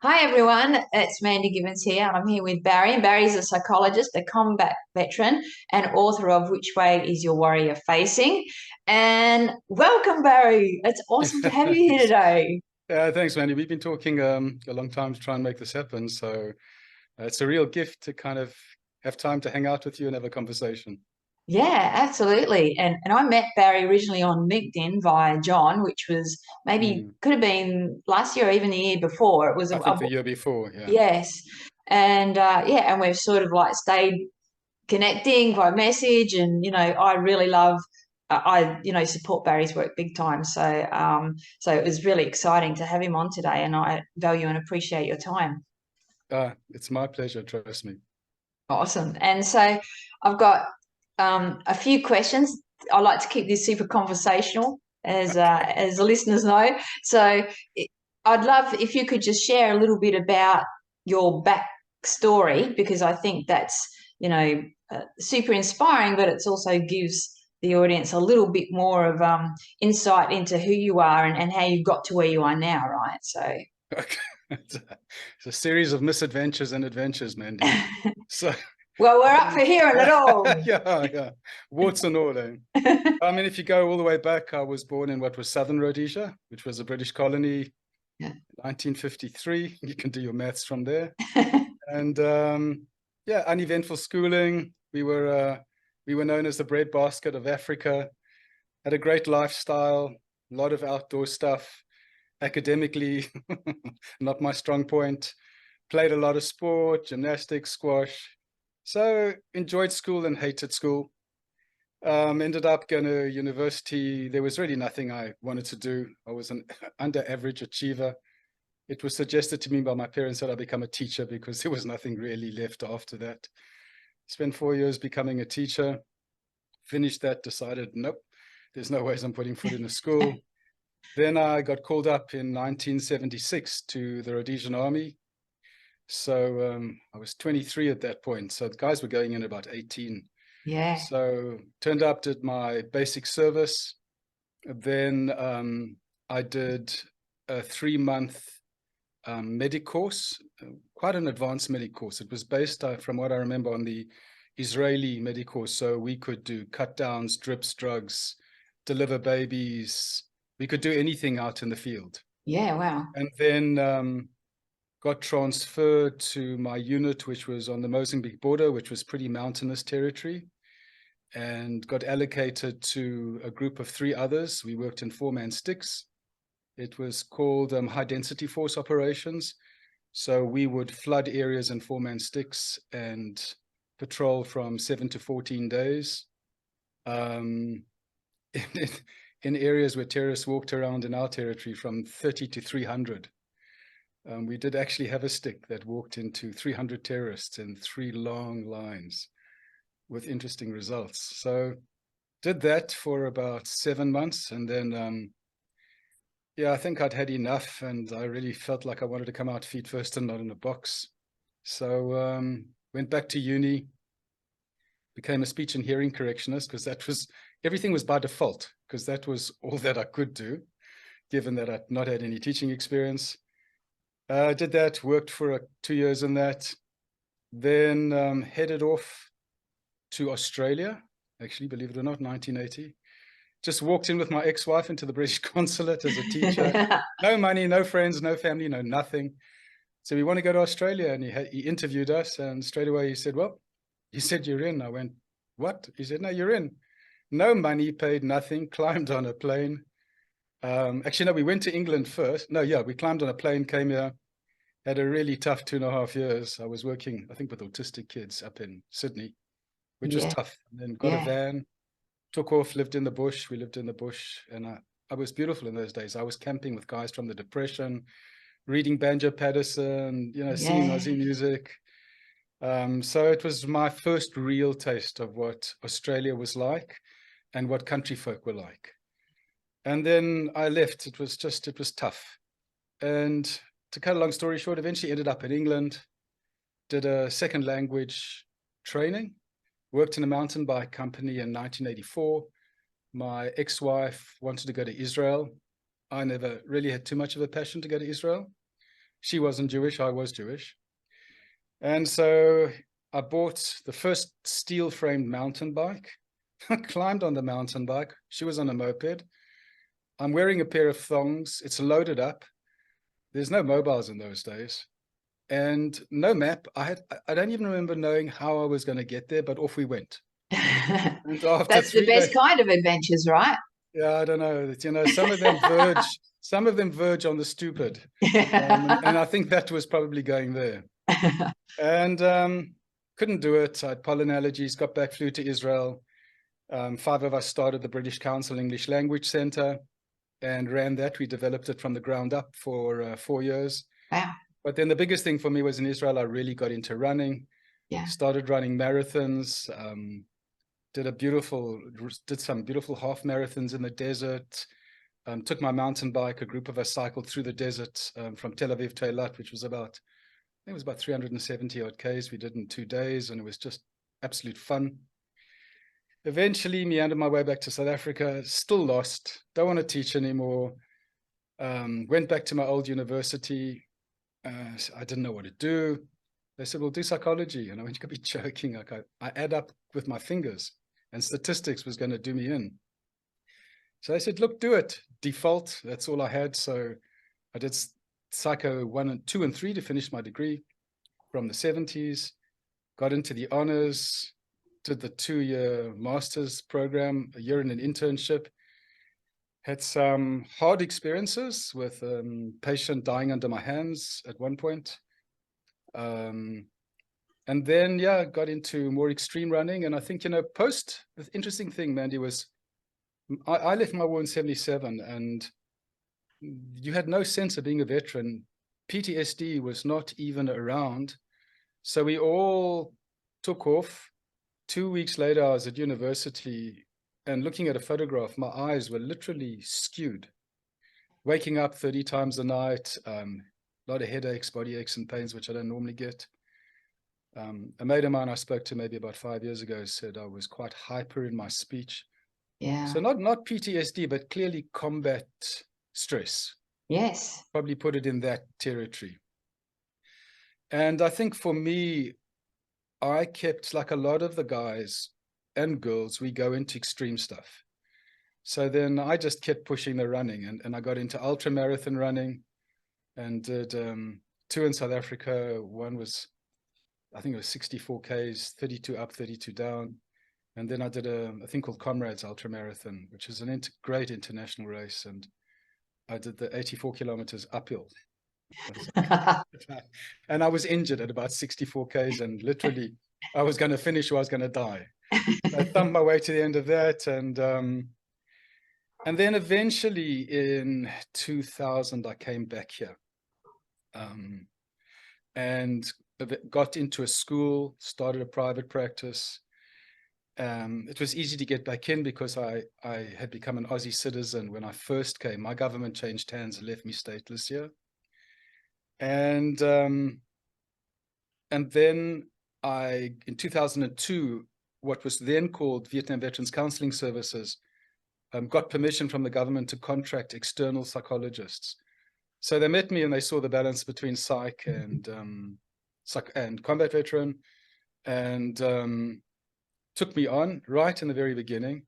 Hi everyone, it's Mandy Gibbons here, and I'm here with Barry. And Barry's a psychologist, a combat veteran, and author of Which Way Is Your Warrior Facing? And welcome, Barry. It's awesome to have you here Thanks. today. Thanks, Mandy. We've been talking a long time to try and make this happen. So it's a real gift to kind of have time to hang out with you and have a conversation. Yeah, absolutely. And I met Barry originally on LinkedIn via John, which was maybe Mm. could have been last year or even the year before. It was I think the year before, yeah. yes. And yeah, and we've sort of like stayed connecting by message. And I really love I support Barry's work big time. So it was really exciting to have him on today, and I value and appreciate your time. It's my pleasure, trust me. Awesome. And so I've got a few questions. I like to keep this super conversational, Okay. as the listeners know. So I'd love if you could just share a little bit about your backstory, because I think that's super inspiring, but it also gives the audience a little bit more of insight into who you are, and how you got to where you are now, right? So Okay. It's a series of misadventures and adventures, Mandy. So, well, we're up um, for hearing it all. yeah, warts and all. I mean, if you go all the way back, I was born in what was Southern Rhodesia, which was a British colony, Yeah. 1953. You can do your maths from there. And yeah, uneventful schooling. We were known as the breadbasket of Africa. Had a great lifestyle, a lot of outdoor stuff. Academically, not my strong point. Played a lot of sport, gymnastics, squash. So enjoyed school and hated school. Ended up going to university. There was really nothing I wanted to do. I was an under average achiever. It was suggested to me by my parents that I become a teacher because there was nothing really left after that. Spent 4 years becoming a teacher, finished that, decided, nope, there's no ways I'm putting foot in a school. Then I got called up in 1976 to the Rhodesian Army. So I was 23 at that point. So the guys were going in about 18. Yeah. So turned up, did my basic service. Then I did a 3-month medic course, quite an advanced medic course. It was based, from what I remember, on the Israeli medic course. So we could do cut downs, drips, drugs, deliver babies. We could do anything out in the field. Yeah, wow. And then got transferred to my unit, which was on the Mozambique border, which was pretty mountainous territory, and got allocated to a group of 3 others. We worked in 4-man sticks. It was called high density force operations. So we would flood areas in 4-man sticks and patrol from 7 to 14 days. In, in areas where terrorists walked around in our territory from 30 to 300. We did actually have a stick that walked into 300 terrorists in 3 long lines with interesting results. So did that for about 7 months. And then yeah, I think I'd had enough, and I really felt like I wanted to come out feet first and not in a box. So went back to uni, became a speech and hearing correctionist, because that was, everything was by default, because that was all that I could do, given that I'd not had any teaching experience. Did that, worked for 2 years in that, then headed off to Australia, actually, believe it or not, 1980. Just walked in with my ex-wife into the British consulate as a teacher. No money, no friends, no family, no nothing. So we want to go to Australia, and he interviewed us, and straight away he said, well, he said, you're in. I went, what? He said, no, you're in. No money, paid nothing, climbed on a plane. Actually, no, we went to England first. No, yeah, we climbed on a plane, came here, had a really tough 2.5 years. I was working, I think, with autistic kids up in Sydney, which was Yeah, tough. And then got a yeah, van, took off, lived in the bush. We lived in the bush, and I was beautiful in those days. I was camping with guys from the Depression, reading Banjo Patterson, singing yeah, Aussie music. So it was my first real taste of what Australia was like and what country folk were like. And then I left. It was tough. And to cut a long story short, eventually ended up in England, did a second language training, worked in a mountain bike company in 1984. My ex-wife wanted to go to Israel. I never really had too much of a passion to go to Israel. She wasn't Jewish, I was Jewish. And so I bought the first steel-framed mountain bike. I climbed on the mountain bike. She was on a moped. I'm wearing a pair of thongs. It's loaded up. There's no mobiles in those days. And no map. I don't even remember knowing how I was going to get there, but off we went. And after That's the 3 best days, kind of adventures, right? yeah, I don't know. Some of them verge on the stupid. And I think that was probably going there. And couldn't do it. I had pollen allergies, got back, flew to Israel. 5 of us started the British Council English Language Center and ran that. We developed it from the ground up for 4 years. Wow. But then the biggest thing for me was in Israel, I really got into running. Yeah. Started running marathons, did some beautiful half marathons in the desert, took my mountain bike, a group of us cycled through the desert from Tel Aviv to Eilat, which was about 370 odd Ks we did in 2 days, and it was just absolute fun. Eventually meandered my way back to South Africa, still lost, don't want to teach anymore. Went back to my old university. I didn't know what to do. They said, well, do psychology. And I went, you could be joking. Like I add up with my fingers, and statistics was going to do me in. So they said, look, do it. Default. That's all I had. So I did Psycho 1 and 2 and 3 to finish my degree from the 70s, got into the honors, did the 2-year master's program, a year in an internship, had some hard experiences with a patient dying under my hands at one point. And then, yeah, got into more extreme running. And I think, the interesting thing, Mandy, was I left my war in 77, and you had no sense of being a veteran. PTSD was not even around. So we all took off. 2 weeks later, I was at university, and looking at a photograph, my eyes were literally skewed. Waking up 30 times a night, a lot of headaches, body aches and pains, which I don't normally get. A mate of mine I spoke to maybe about 5 years ago said I was quite hyper in my speech. Yeah. So not PTSD, but clearly combat stress. Yes. Probably put it in that territory. And I think for me, I kept, like a lot of the guys and girls, we go into extreme stuff. So then I just kept pushing the running, and I got into ultra marathon running and did 2 in South Africa. One was, I think it was 64 Ks, 32 up, 32 down. And then I did a thing called Comrades Ultra Marathon, which is an great international race. And I did the 84 kilometers uphill. And I was injured at about 64 Ks, and literally I was going to finish or I was going to die. I thumped my way to the end of that. And then eventually in 2000, I came back here and got into a school, started a private practice. It was easy to get back in because I had become an Aussie citizen when I first came. My government changed hands and left me stateless here. And then in 2002, what was then called Vietnam Veterans Counseling Services, got permission from the government to contract external psychologists. So they met me and they saw the balance between psych and combat veteran, and took me on right in the very beginning.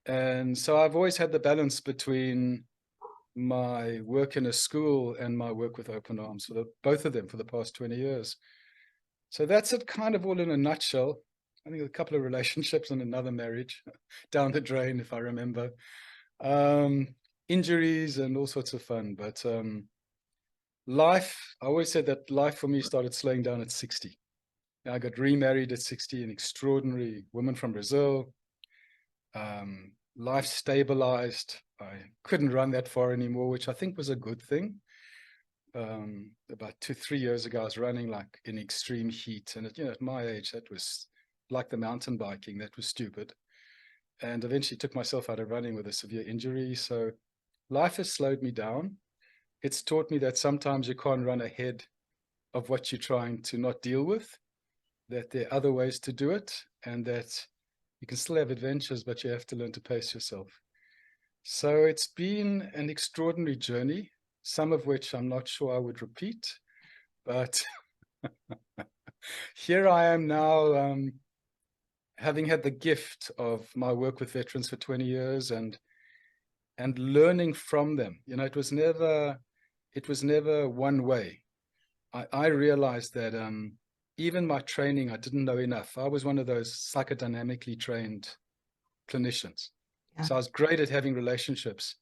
And so I've always had the balance between my work in a school and my work with Open Arms, for both of them, for the past 20 years. So that's it kind of all in a nutshell. I think a couple of relationships and another marriage down the drain, if I remember. Injuries and all sorts of fun. But life, I always said that life for me started slowing down at 60. I got remarried at 60, an extraordinary woman from Brazil. Life stabilized. I couldn't run that far anymore, which I think was a good thing. About 2-3 years ago, I was running like in extreme heat. And at my age, that was like the mountain biking. That was stupid. And eventually took myself out of running with a severe injury. So life has slowed me down. It's taught me that sometimes you can't run ahead of what you're trying to not deal with, that there are other ways to do it, and that you can still have adventures, but you have to learn to pace yourself. So it's been an extraordinary journey, some of which I'm not sure I would repeat, But here I am now, having had the gift of my work with veterans for 20 years and learning from them. You know, it was never one way. I realized that even my training, I didn't know enough. I was one of those psychodynamically trained clinicians. Yeah. So I was great at having relationships,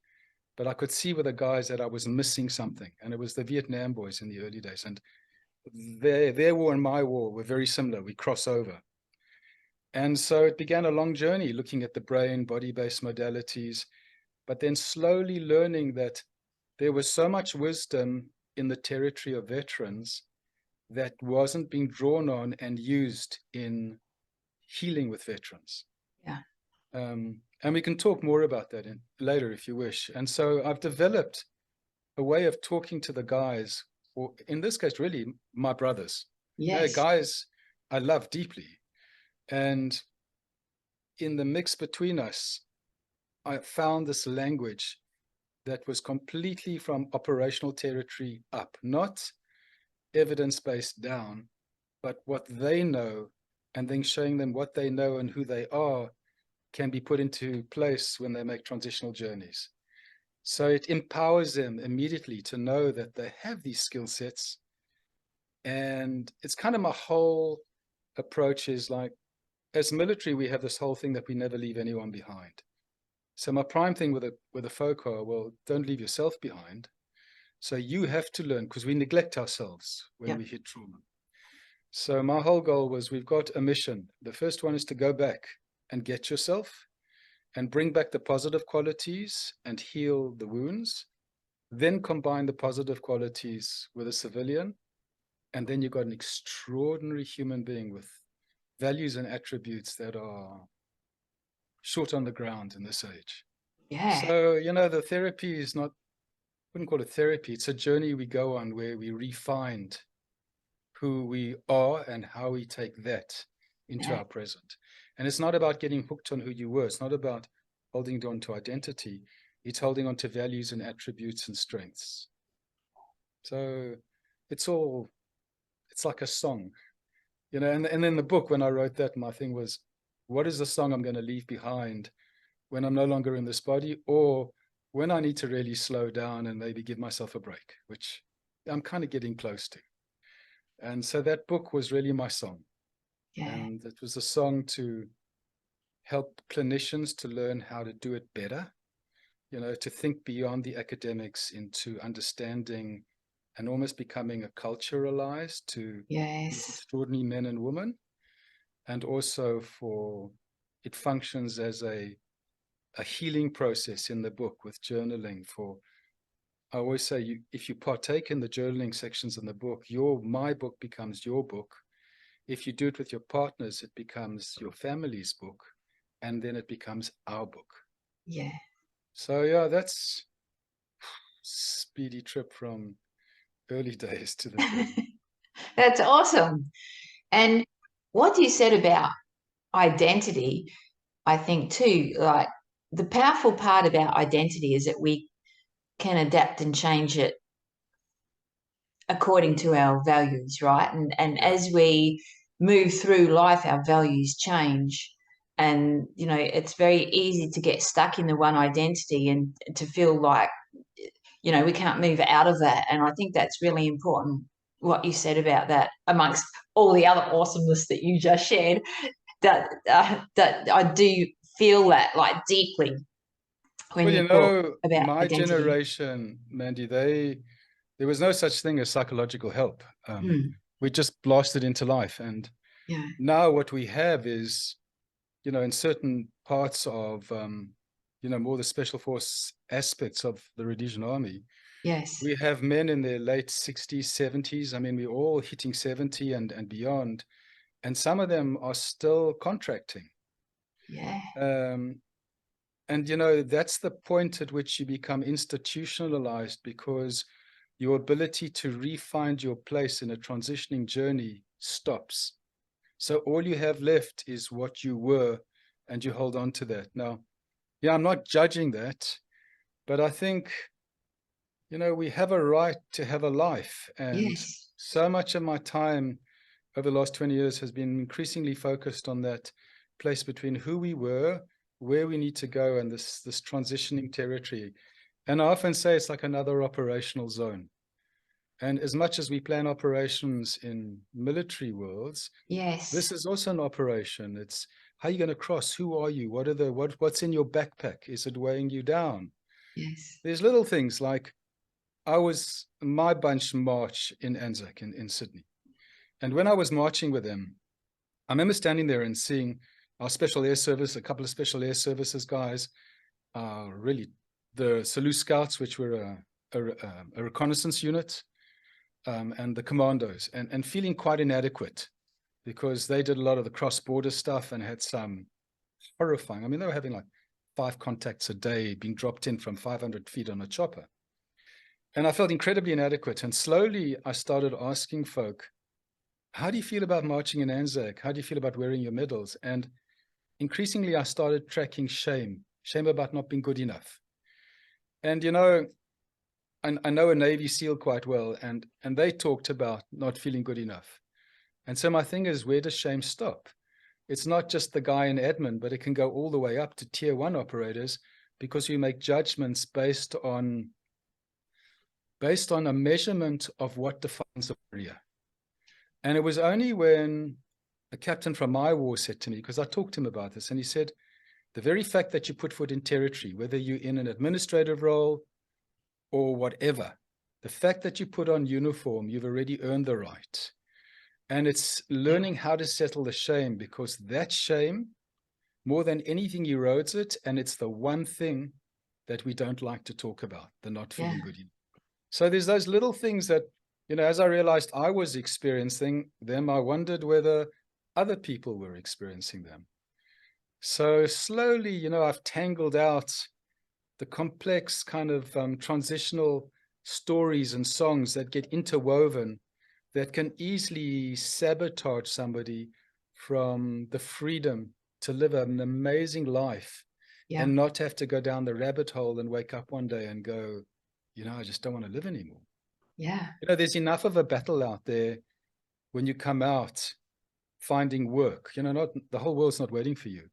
but I could see with the guys that I was missing something. And it was the Vietnam boys in the early days. And their war and my war were very similar. We cross over. And so it began a long journey looking at the brain, body-based modalities, but then slowly learning that there was so much wisdom in the territory of veterans that wasn't being drawn on and used in healing with veterans. Yeah. And we can talk more about that later if you wish. And so I've developed a way of talking to the guys, or in this case, really my brothers. Yes. Guys I love deeply. And in the mix between us, I found this language that was completely from operational territory up, not evidence-based down, but what they know, and then showing them what they know and who they are can be put into place when they make transitional journeys. So it empowers them immediately to know that they have these skill sets. And it's kind of my whole approach is like, as military, we have this whole thing that we never leave anyone behind. So my prime thing with a folk are, well, don't leave yourself behind. So you have to learn, because we neglect ourselves when we hit trauma. So my whole goal was, we've got a mission. The first one is to go back and get yourself and bring back the positive qualities and heal the wounds. Then combine the positive qualities with a civilian. And then you've got an extraordinary human being with values and attributes that are short on the ground in this age. Yeah. So, you know, the therapy is not, I wouldn't call it therapy. It's a journey we go on where we refine who we are and how we take that into our present. And it's not about getting hooked on who you were. It's not about holding on to identity. It's holding on to values and attributes and strengths. So it's like a song, you know. And then the book, when I wrote that, my thing was, what is the song I'm going to leave behind when I'm no longer in this body, or when I need to really slow down and maybe give myself a break, which I'm kind of getting close to. And so that book was really my song. Yeah. And it was a song to help clinicians to learn how to do it better, you know, to think beyond the academics into understanding and almost becoming a culturalized to these extraordinary men and women. And also it functions as a healing process in the book with journaling. I always say, if you partake in the journaling sections in the book, my book becomes your book. If you do it with your partners, it becomes your family's book, and then it becomes our book. Yeah. So yeah, that's speedy trip from early days to the present. That's awesome. And what you said about identity, I think too, like the powerful part about identity is that we can adapt and change it according to our values, right? And as we move through life, our values change. And, you know, it's very easy to get stuck in the one identity and to feel like, you know, we can't move out of that. And I think that's really important, what you said about that, amongst all the other awesomeness that you just shared, that I do feel that like deeply when you talk about my identity. generation, Mandy, there was no such thing as psychological help. We just blasted into life. And now what we have is, you know, in certain parts of, you know, more the special force aspects of the Rhodesian Army, we have men in their late 60s, 70s. I mean, we're all hitting 70 and beyond. And some of them are still contracting. And, you know, that's the point at which you become institutionalized, because your ability to re-find your place in a transitioning journey stops. So all you have left is what you were, and you hold on to that. Now, yeah, I'm not judging that, but I think we have a right to have a life. And Yes. so much of my time over the last 20 years has been increasingly focused on that place between who we were, where we need to go, and this transitioning territory. And I often say it's like another operational zone. And as much as we plan operations in military worlds, Yes. this is also an operation. It's how are you going to cross? Who are you? What's in your backpack? Is it weighing you down? Yes. There's little things like my bunch march in Anzac in Sydney. And when I was marching with them, I remember standing there and seeing our special air service, a couple of special air services guys, really the Selous Scouts, which were a reconnaissance unit, and the commandos, and feeling quite inadequate because they did a lot of the cross-border stuff and had some horrifying, I mean, they were having like 5 contacts a day being dropped in from 500 feet on a chopper. And I felt incredibly inadequate. And slowly I started asking folk, how do you feel about marching in Anzac? How do you feel about wearing your medals? And increasingly I started tracking shame about not being good enough. And, I know a Navy SEAL quite well, and they talked about not feeling good enough. And so my thing is, where does shame stop? It's not just the guy in admin, but it can go all the way up to tier 1 operators, because you make judgments based on a measurement of what defines a warrior. And it was only when a captain from my war said to me, because I talked to him about this, and he said, the very fact that you put foot in territory, whether you're in an administrative role or whatever, the fact that you put on uniform, you've already earned the right. And it's learning how to settle the shame, because that shame, more than anything, erodes it. And it's the one thing that we don't like to talk about, the not feeling good. So there's those little things that, as I realized I was experiencing them, I wondered whether other people were experiencing them. So slowly, I've tangled out the complex kind of transitional stories and songs that get interwoven that can easily sabotage somebody from the freedom to live an amazing life and not have to go down the rabbit hole and wake up one day and go, I just don't want to live anymore. Yeah. There's enough of a battle out there when you come out finding work, not the whole world's not waiting for you.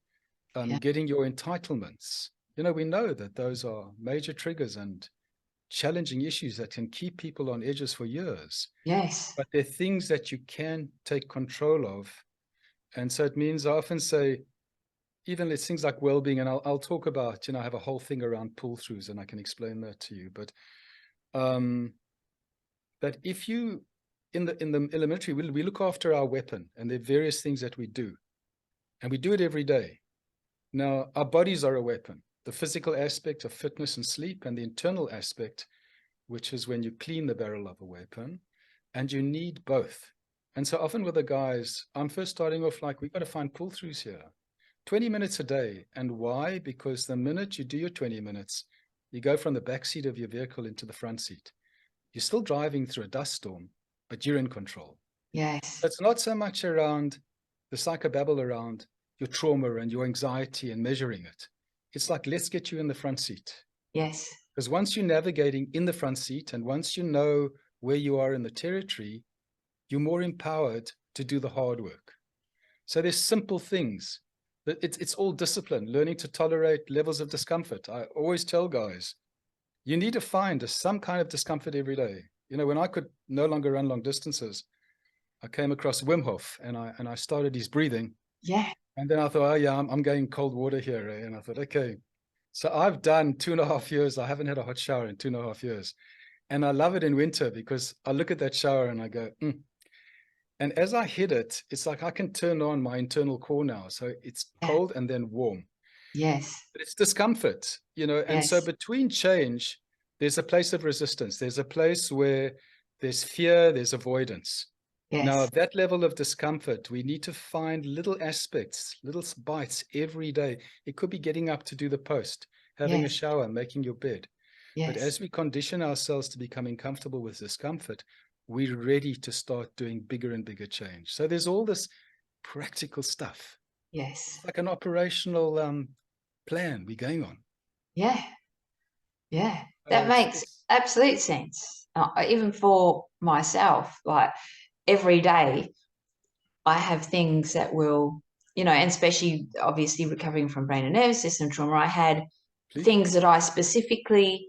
Getting your entitlements. We know that those are major triggers and challenging issues that can keep people on edges for years. Yes. But they're things that you can take control of. And so it means I often say, even it's things like well-being, and I'll talk about, I have a whole thing around pull-throughs, and I can explain that to you. But that if you, in the military, we look after our weapon, and there are various things that we do. And we do it every day. Now, our bodies are a weapon. The physical aspect of fitness and sleep, and the internal aspect, which is when you clean the barrel of a weapon, and you need both. And so often with the guys, I'm first starting off like, we've got to find pull-throughs here. 20 minutes a day. And why? Because the minute you do your 20 minutes, you go from the back seat of your vehicle into the front seat. You're still driving through a dust storm, but you're in control. Yes. It's not so much around the psychobabble around your trauma and your anxiety and measuring it. It's like, let's get you in the front seat. Yes. Because once you're navigating in the front seat, and once you know where you are in the territory, you're more empowered to do the hard work. So there's simple things. It's all discipline, learning to tolerate levels of discomfort. I always tell guys, you need to find some kind of discomfort every day. When I could no longer run long distances, I came across Wim Hof, and I started his breathing. Yeah. And then I thought, oh yeah, I'm going cold water here. Eh? And I thought, okay. So I've done 2.5 years. I haven't had a hot shower in 2.5 years. And I love it in winter because I look at that shower and I go, And as I hit it, it's like I can turn on my internal core now. So it's cold and then warm. Yes. But it's discomfort, and so between change, there's a place of resistance. There's a place where there's fear, there's avoidance. Now, that level of discomfort, we need to find little aspects, little bites every day. It could be getting up to do the post, having a shower, making your bed. But as we condition ourselves to becoming comfortable with discomfort, we're ready to start doing bigger and bigger change. So there's all this practical stuff. Yes. It's like an operational plan we're going on. Yeah. Yeah, Uh, that it's makes it's absolute sense. Even for myself, like every day, I have things that will, and especially obviously recovering from brain and nervous system trauma, I had complete. things that I specifically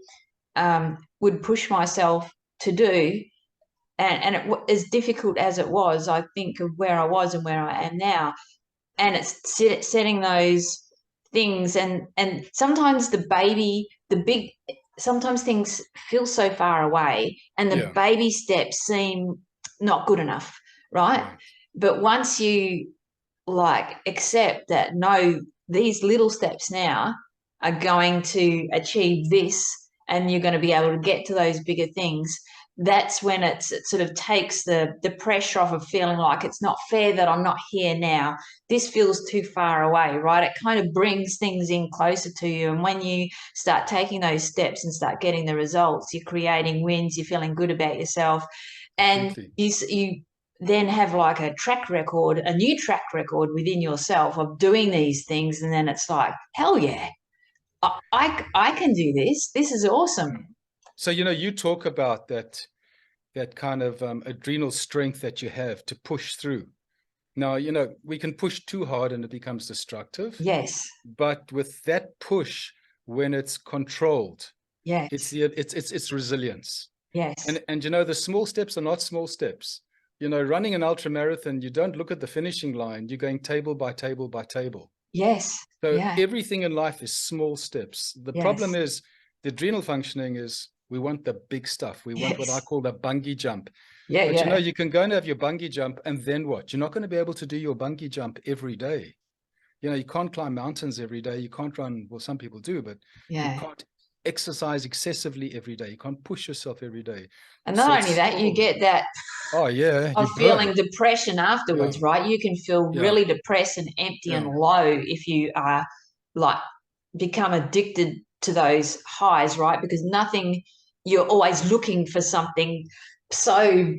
would push myself to do. And as difficult as it was, I think of where I was and where I am now, and it's setting those things, and sometimes the big, sometimes things feel so far away and the Yeah, baby steps seem not good enough, right? right. But once you like accept that, no, these little steps now are going to achieve this, and you're going to be able to get to those bigger things, that's when it sort of takes the pressure off of feeling like it's not fair that I'm not here now. This feels too far away, right? It kind of brings things in closer to you. And when you start taking those steps and start getting the results, you're creating wins, you're feeling good about yourself. And Completely. you then have like a track record, a new track record within yourself of doing these things. And then it's like, hell yeah, I can do this. This is awesome. Yeah. So, you talk about that kind of adrenal strength that you have to push through. Now, we can push too hard and it becomes destructive. Yes, But with that push, when it's controlled, it's yes, the it's resilience. yes, And the small steps are not small steps. Running an ultra marathon, you don't look at the finishing line. You're going table by table by table. yes, So yeah, everything in life is small steps. The problem yes, is the adrenal functioning is we want the big stuff. We want what I yes, call the bungee jump. yeah, But yeah, you can go and have your bungee jump, and then what? You're not going to be able to do your bungee jump every day. You can't climb mountains every day. You can't run. Well, some people do, but you yeah. can't exercise excessively every day. You can't push yourself every day. And So not it's only that, you small. get that Oh yeah, you of burn. feeling depression Yeah, afterwards, right? You can feel yeah, really depressed and empty and yeah, low if you are like become addicted to those highs, right? Because nothing, you're always looking for something so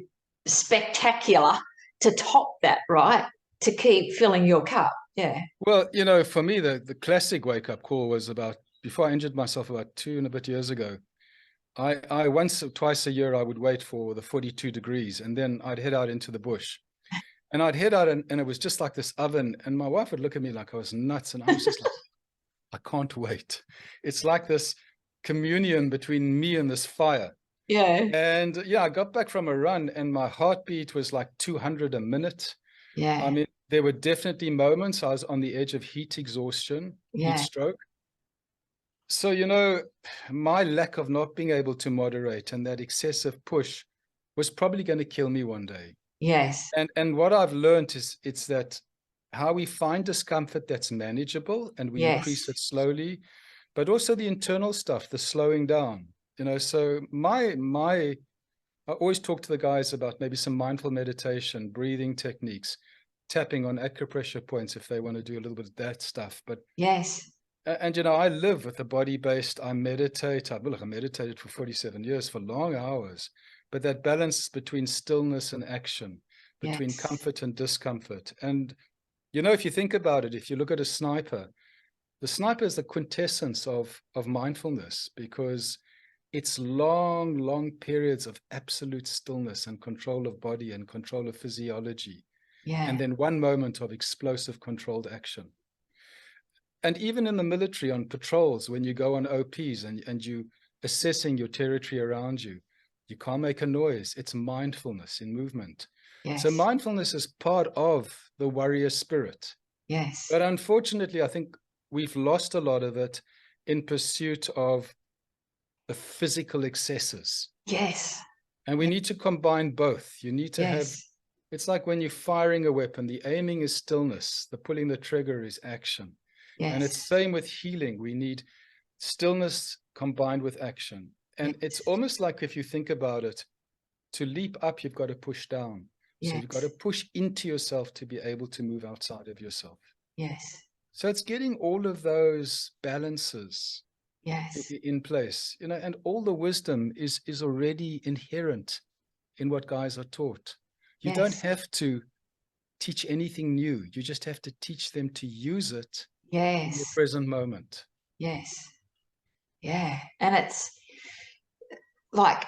spectacular to top that, right? To keep filling your cup. Yeah. Well, for me, the classic wake up call was about before I injured myself about 2.5 years ago. I once or twice a year I would wait for the 42 degrees, and then I'd head out into the bush. And I'd head out, and it was just like this oven. And my wife would look at me like I was nuts, and I was just like, I can't wait. It's like this communion between me and this fire. Yeah. And yeah, I got back from a run, and my heartbeat was like 200 a minute. I Yeah. mean, there were definitely moments I was on the edge of heat exhaustion, heat Yeah. stroke. So, my lack of not being able to moderate and that excessive push was probably going to kill me one day. Yes. And what I've learned is it's that how we find discomfort that's manageable and we Yes. increase it slowly, but also the internal stuff, the slowing down. So I always talk to the guys about maybe some mindful meditation, breathing techniques, tapping on acupressure points if they want to do a little bit of that stuff. But Yes. and I live with a body-based. I meditate. I meditated for 47 years for long hours. But that balance between stillness and action, between Yes. comfort and discomfort. And if you think about it, if you look at a sniper, the sniper is the quintessence of mindfulness, because it's long, long periods of absolute stillness and control of body and control of physiology, and Yeah. then one moment of explosive controlled action. And even in the military on patrols, when you go on OPs and you assessing your territory around you, you can't make a noise. It's mindfulness in movement. So Yes. mindfulness is part of the warrior spirit. Yes. But unfortunately, I think we've lost a lot of it in pursuit of the physical excesses. Yes. And we need to combine both. You need to have, Yes. it's like when you're firing a weapon, the aiming is stillness, the pulling the trigger is action. And it's Yes. same with healing. We need stillness combined with action. And it's Yes. almost like, if you think about it, to leap up, you've got to push down. So you've got to Yes. push into yourself to be able to move outside of yourself. Yes. So it's getting all of those balances Yes. in place, and all the wisdom is already inherent in what guys are taught. You don't Yes. have to teach anything new. You just have to teach them to use it in the Yes. present moment. Yes. Yeah. And it's like,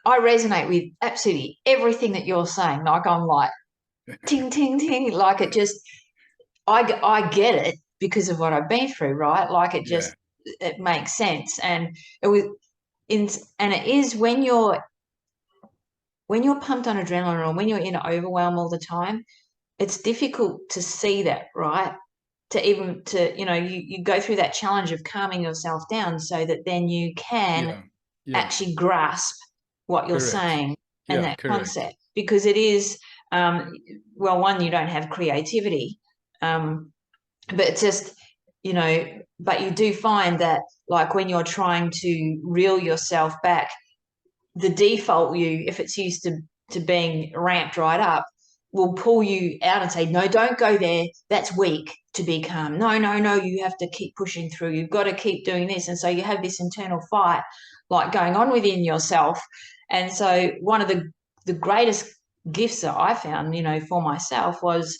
I resonate with absolutely everything that you're saying. Like, I'm like, ting, ting, ting. Like, it just, I get it because of what I've been through, right? Like, it Yeah. just, it makes sense. And it was in, and it is when you're pumped on adrenaline or when you're in overwhelm all the time, it's difficult to see that, right? To even to, you go through that challenge of calming yourself down so that then you can Yeah. Yeah. actually grasp what you're Correct. saying and Yeah. that Correct. concept, because it is, well, one, you don't have creativity, but it's just, but you do find that, like, when you're trying to reel yourself back, the default you, if it's used to being ramped right up, will pull you out and say, no, don't go there. That's weak to be calm. No, no, no, you have to keep pushing through. You've got to keep doing this. And so you have this internal fight like going on within yourself. And so one of the greatest gifts that I found, for myself was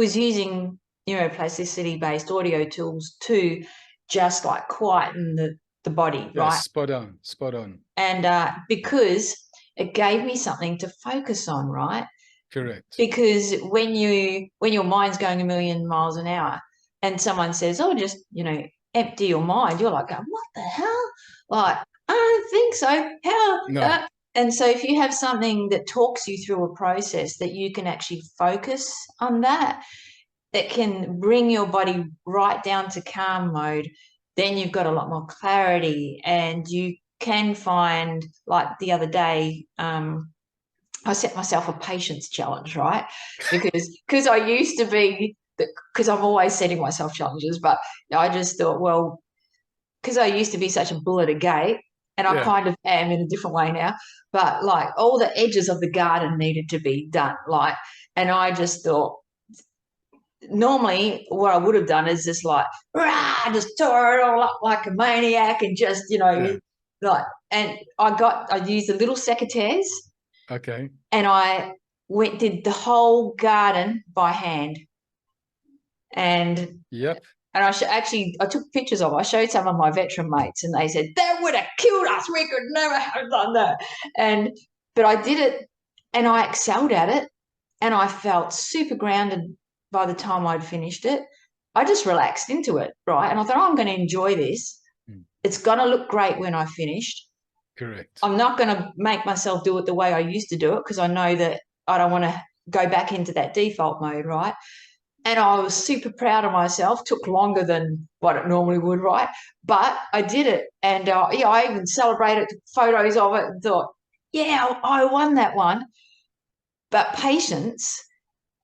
using neuroplasticity based audio tools to just like quieten the body, Yeah. right? Spot on. Spot on. And because it gave me something to focus on, right? Correct. Because when your mind's going a million miles an hour and someone says, oh, just empty your mind, you're like, going, what the hell? Like, I don't think so. How? No. And so if you have something that talks you through a process that you can actually focus on, that can bring your body right down to calm mode, then you've got a lot more clarity, and you can find, like the other day, I set myself a patience challenge, right? Because I used to be, because I'm always setting myself challenges, but I just thought, well, because I used to be such a bull at a gate, and I Yeah. kind of am in a different way now, but like all the edges of the garden needed to be done, like, and I just thought, normally what I would have done is just like, rah, just tore it all up like a maniac and just, Yeah. like, and I used the little secateurs Okay. and I did the whole garden by hand. And Yep. I took pictures of it. I showed some of my veteran mates and they said, that would have killed us. We could never have done that. But I did it and I excelled at it and I felt super grounded by the time I'd finished it. I just relaxed into it, right? And I thought, oh, I'm going to enjoy this. Mm. It's going to look great when I finished. Correct. I'm not going to make myself do it the way I used to do it because I know that I don't want to go back into that default mode, right? And I was super proud of myself. Took longer than what it normally would, right? But I did it, and yeah, I even celebrated, took photos of it, and thought, yeah, I won that one. But patience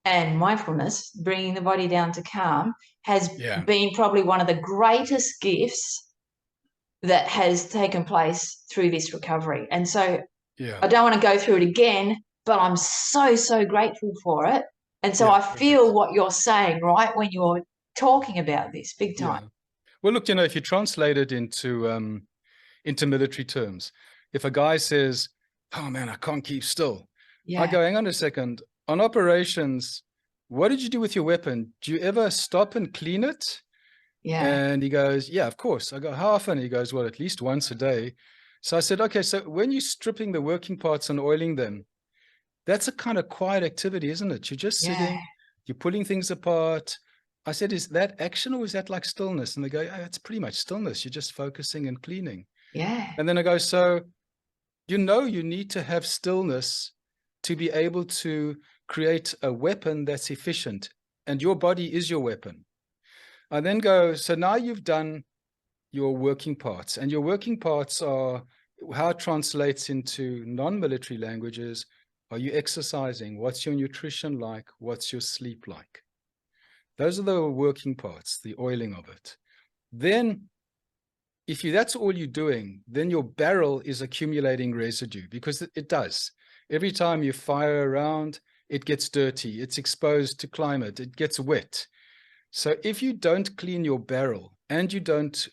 and mindfulness, bringing the body down to calm, has Yeah. been probably one of the greatest gifts that has taken place through this recovery. And so Yeah. I don't want to go through it again, but I'm so, so grateful for it. And so Yeah. I feel Perfect. what you're saying, right, when you're talking about this big time. Yeah. Well, look, if you translate it into military terms, if a guy says, "Oh man, I can't keep still," I Yeah, go, "Hang on a second. On operations, what did you do with your weapon? Do you ever stop and clean it?" yeah, And he goes, "Yeah, of course." I go, "How often?" He goes, "Well, at least once a day." So I said, "Okay, so when you're stripping the working parts and oiling them, that's a kind of quiet activity, isn't it? You're just yeah, sitting, you're pulling things apart." I said, "Is that action or is that like stillness?" And they go, "Yeah, it's pretty much stillness. You're just focusing and cleaning." yeah, And then I go, "So you need to have stillness to be able to create a weapon that's efficient, and your body is your weapon." I then go, "So now you've done your working parts, and your working parts are how it translates into non-military languages. Are you exercising? What's your nutrition like? What's your sleep like?" Those are the working parts, the oiling of it. Then if that's all you're doing, then your barrel is accumulating residue, because it does. Every time you fire around, it gets dirty, it's exposed to climate, it gets wet. So if you don't clean your barrel and you don't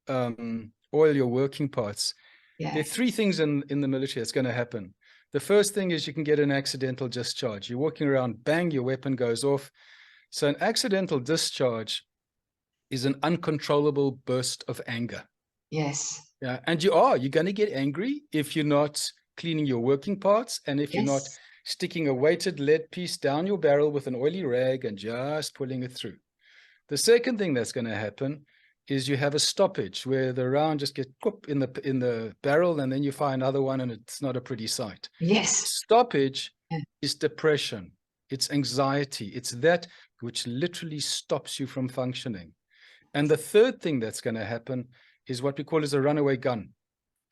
oil your working parts, there yeah, are three things in the military that's going to happen. The first thing is you can get an accidental discharge. You're walking around, bang, your weapon goes off. So an accidental discharge is an uncontrollable burst of anger. Yes. Yeah, and you're going to get angry if you're not cleaning your working parts, and if you're not Yes. sticking a weighted lead piece down your barrel with an oily rag and just pulling it through. The second thing that's going to happen is you have a stoppage where the round just gets in the barrel, and then you fire another one, and it's not a pretty sight. Yes. Stoppage Yeah. is depression. It's anxiety. It's that which literally stops you from functioning. And the third thing that's going to happen is what we call as a runaway gun.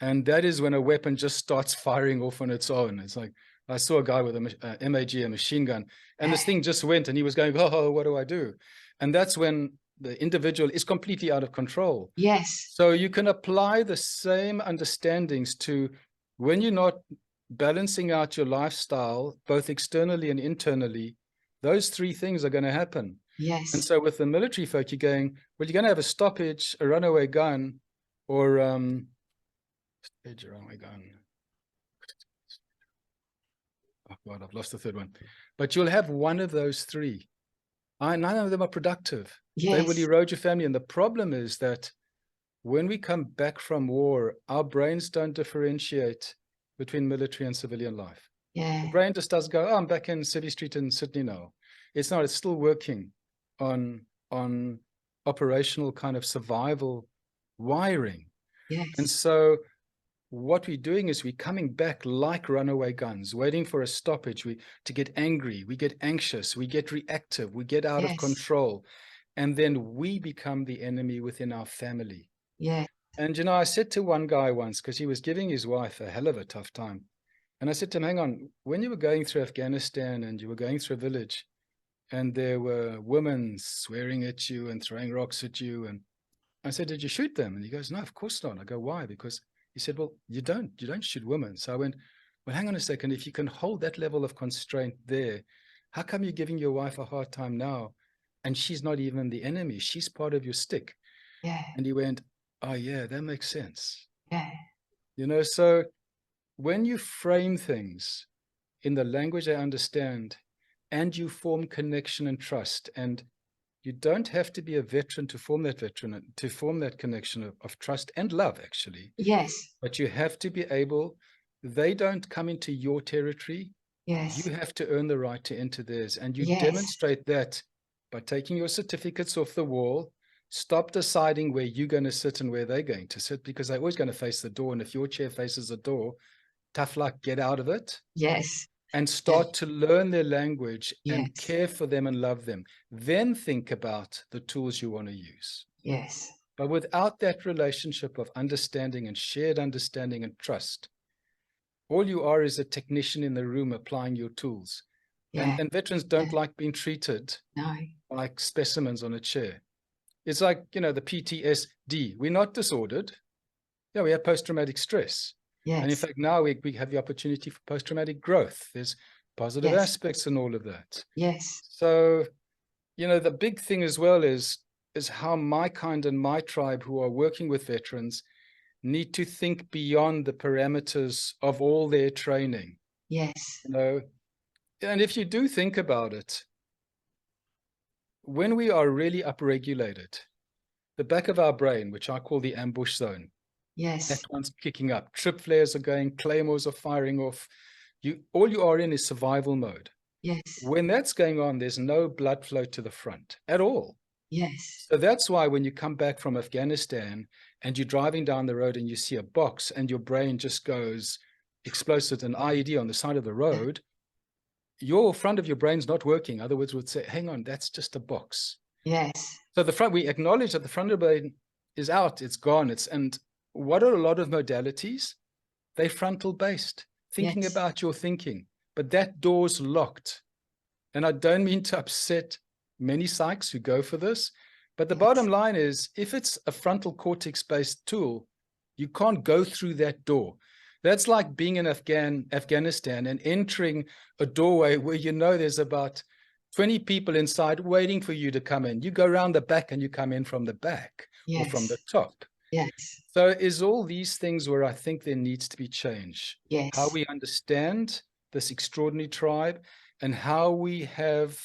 And that is when a weapon just starts firing off on its own. It's like, I saw a guy with a MAG, a machine gun, and this thing just went, and he was going, oh, what do I do? And that's when the individual is completely out of control. Yes. So you can apply the same understandings to when you're not balancing out your lifestyle, both externally and internally, those three things are going to happen. Yes. And so with the military folk, you're going, well, you're going to have a stoppage, a runaway gun, or stage, a runaway gun. Oh God, I've lost the third one. But you'll have one of those three. None of them are productive. They will Yes. erode your family. And the problem is that when we come back from war, our brains don't differentiate between military and civilian life. Yeah. The brain just does go, oh, I'm back in City Street in Sydney now. It's not, it's still working on operational kind of survival wiring. Yes. And so what we're doing is we're coming back like runaway guns, waiting for a stoppage. To get angry, we get anxious, we get reactive, we get out of Yes. control. And then we become the enemy within our family. Yeah. And, I said to one guy once, because he was giving his wife a hell of a tough time. And I said to him, hang on, when you were going through Afghanistan and you were going through a village and there were women swearing at you and throwing rocks at you, and I said, did you shoot them? And he goes, no, of course not. I go, why? Because he said, well, you don't shoot women. So I went, well, hang on a second. If you can hold that level of constraint there, how come you're giving your wife a hard time now? And she's not even the enemy. She's part of your stick. Yeah. And he went, oh yeah, that makes sense. Yeah. So when you frame things in the language I understand, and you form connection and trust, and you don't have to be a veteran to form that connection of trust and love, actually. Yes. But you have to be able, they don't come into your territory. Yes. You have to earn the right to enter theirs. And you Yes. demonstrate that by taking your certificates off the wall. Stop deciding where you're going to sit and where they're going to sit, because they're always going to face the door. And if your chair faces the door, tough luck, get out of it. Yes. And start to learn their language and Yes. care for them and love them. Then think about the tools you want to use. Yes. But without that relationship of understanding and shared understanding and trust, all you are is a technician in the room applying your tools. Yeah. And veterans don't like being treated No. like specimens on a chair. It's like, the PTSD. We're not disordered. Yeah, we have post-traumatic stress. Yes. And in fact, now we have the opportunity for post-traumatic growth. There's positive aspects in all of that. Yes. So, the big thing as well is how my kind and my tribe who are working with veterans need to think beyond the parameters of all their training. Yes. And if you do think about it, when we are really upregulated, the back of our brain, which I call the ambush zone, yes, that one's kicking up. Trip flares are going, claymores are firing off. All you are in is survival mode. yes, When that's going on, there's no blood flow to the front at all. yes, So that's why when you come back from Afghanistan and you're driving down the road and you see a box and your brain just goes, explosive, an IED on the side of the road, your front of your brain's not working. Other words, would say, hang on, that's just a box. yes, So the front, we acknowledge that the front of the brain is out, it's gone. And what are a lot of modalities? They're frontal based, thinking yes, about your thinking, but that door's locked. And I don't mean to upset many psychs who go for this, but the bottom line is, if it's a frontal cortex based tool, you can't go through that door. That's like being in Afghanistan and entering a doorway where there's about 20 people inside waiting for you to come in. You go around the back and you come in from the back or from the top. yes, So is all these things where I think there needs to be change. yes, How we understand this extraordinary tribe and how we have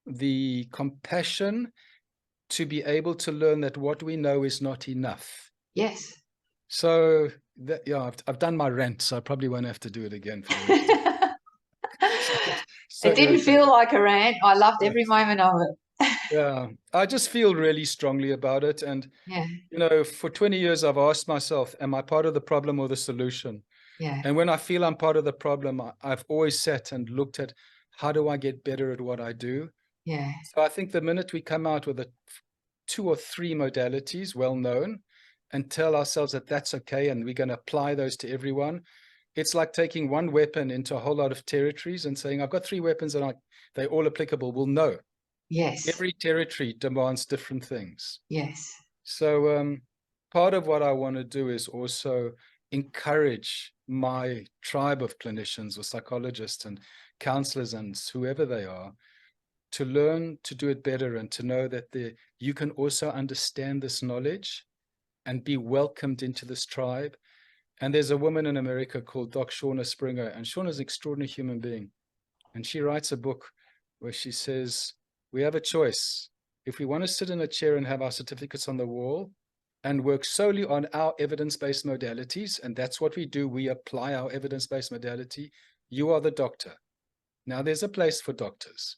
the compassion to be able to learn that what we know is not enough. Yes. So that, yeah, I've done my rant, so I probably won't have to do it again for the rest of it. So It didn't feel irritated. like a rant. I loved Yeah, every moment of it. yeah. I just feel really strongly about it. And, Yeah. you know, for 20 years, I've asked myself, am I part of the problem or the solution? Yeah. And when I feel I'm part of the problem, I've always sat and looked at how do I get better at what I do? Yeah. So I think the minute we come out with 2 or 3 modalities well known and tell ourselves that that's okay and we're going to apply those to everyone, it's like taking one weapon into a whole lot of territories and saying, I've got 3 weapons and they're all applicable. Well, no, Yes. every territory demands different things. Yes. So part of what I want to do is also encourage my tribe of clinicians or psychologists and counselors and whoever they are to learn to do it better and to know that you can also understand this knowledge and be welcomed into this tribe. And there's a woman in America called Doc Shauna Springer, and Shauna's an extraordinary human being. And she writes a book where she says, we have a choice. If we want to sit in a chair and have our certificates on the wall and work solely on our evidence-based modalities, and that's what we do, we apply our evidence-based modality, you are the doctor. Now, there's a place for doctors.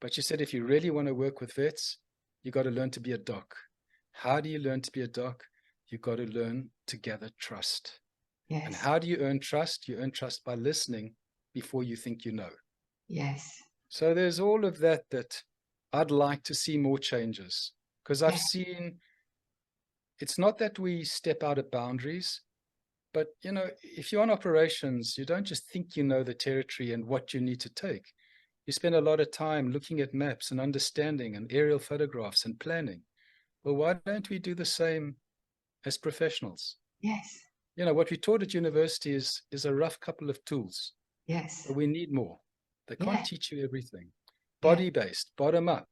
But she said, if you really want to work with vets, you got to learn to be a doc. How do you learn to be a doc? You got to learn to gather trust. And Yes. how do you earn trust? You earn trust by listening before you think you know. Yes. So there's all of that I'd like to see more changes, because I've Yeah. seen it's not that we step out of boundaries, but, you know, if you're on operations, you don't just think you know the territory and what you need to take. You spend a lot of time looking at maps and understanding and aerial photographs and planning. Well, why don't we do the same as professionals? Yes. You know, what we taught at university is a rough couple of tools, Yes. but we need more. They can't Yeah. teach you everything. Yeah. Body-based, bottom up,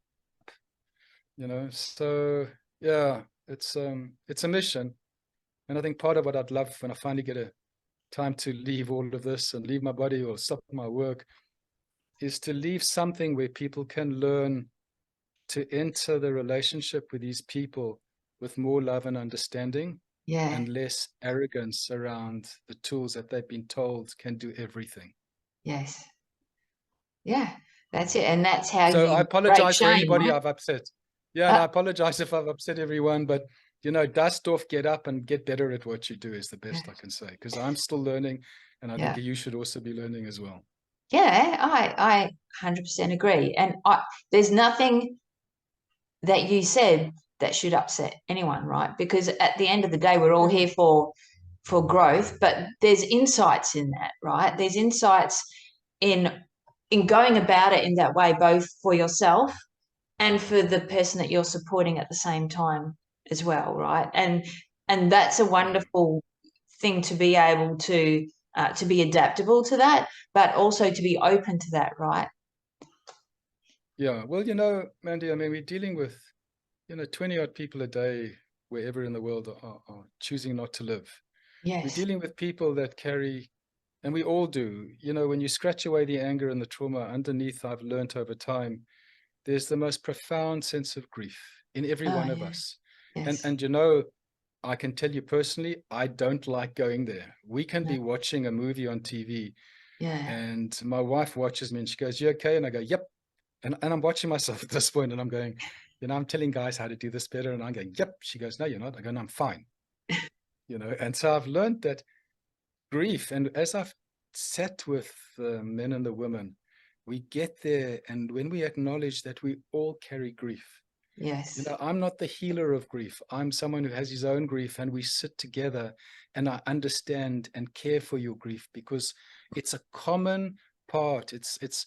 you know. So yeah, it's a mission. And I think part of what I'd love when I finally get a time to leave all of this and leave my body or stop my work is to leave something where people can learn to enter the relationship with these people with more love and understanding Yeah. and less arrogance around the tools that they've been told can do everything. Yes. Yeah. That's it. And that's how So I you break apologize for shame, anybody right? I've upset. Yeah, and Uh, I apologize if I've upset everyone, but, you know, dust off, get up and get better at what you do is the yeah. best I can say, because I'm still learning, and I think Yeah. you should also be learning as well. Yeah. I 100% agree. And there's nothing that you said that should upset anyone, right? Because at the end of the day, we're all here for growth, but there's insights in that, right? There's insights in going about it in that way, both for yourself and for the person that you're supporting at the same time as well, right? And that's a Yeah. wonderful thing to be able to be adaptable to that, but also to be open to that, right? Yeah. Well, you know, Mandy, I mean, we're dealing with, you know, 20 odd people a day wherever in the world are choosing not to live. We're Yes. dealing with people that carry, and we all do, you know, when you scratch away the anger and the trauma underneath, I've learned over time, there's the most profound sense of grief in every Oh one of yeah. us. And, Yes. and you know, I can tell you personally, I don't like going there. We can No. be watching a movie on TV Yeah. and my wife watches me and she goes, you okay? And I go, yep. And I'm watching myself at this point and I'm going, you know, I'm telling guys how to do this better. And I'm going, yep. She goes, no, you're not. I go, no, I'm fine. You know, and so I've learned that grief, and as I've sat with the men and the women, we get there, and when we acknowledge that we all carry grief, you Yes. know, I'm not the healer of grief. I'm someone who has his own grief, and we sit together and I understand and care for your grief because it's a common part. It's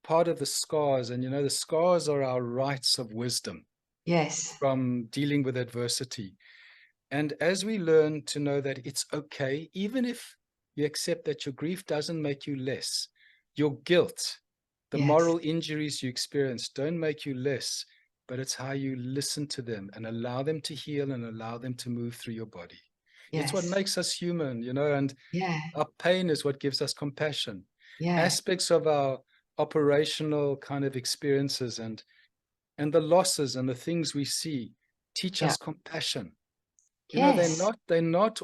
part of the scars, and you know, the scars are our rights of wisdom Yes. from dealing with adversity. And as we learn to know that it's okay, even if you accept that your grief doesn't make you less, your guilt, the Yes. moral injuries you experience don't make you less, but it's how you listen to them and allow them to heal and allow them to move through your body. It's what Yes. makes us human, you know, and Yeah. our pain is what gives us compassion. Yeah. Aspects of our operational kind of experiences and the losses and the things we see teach Yeah. us compassion. You know, Yes. they're not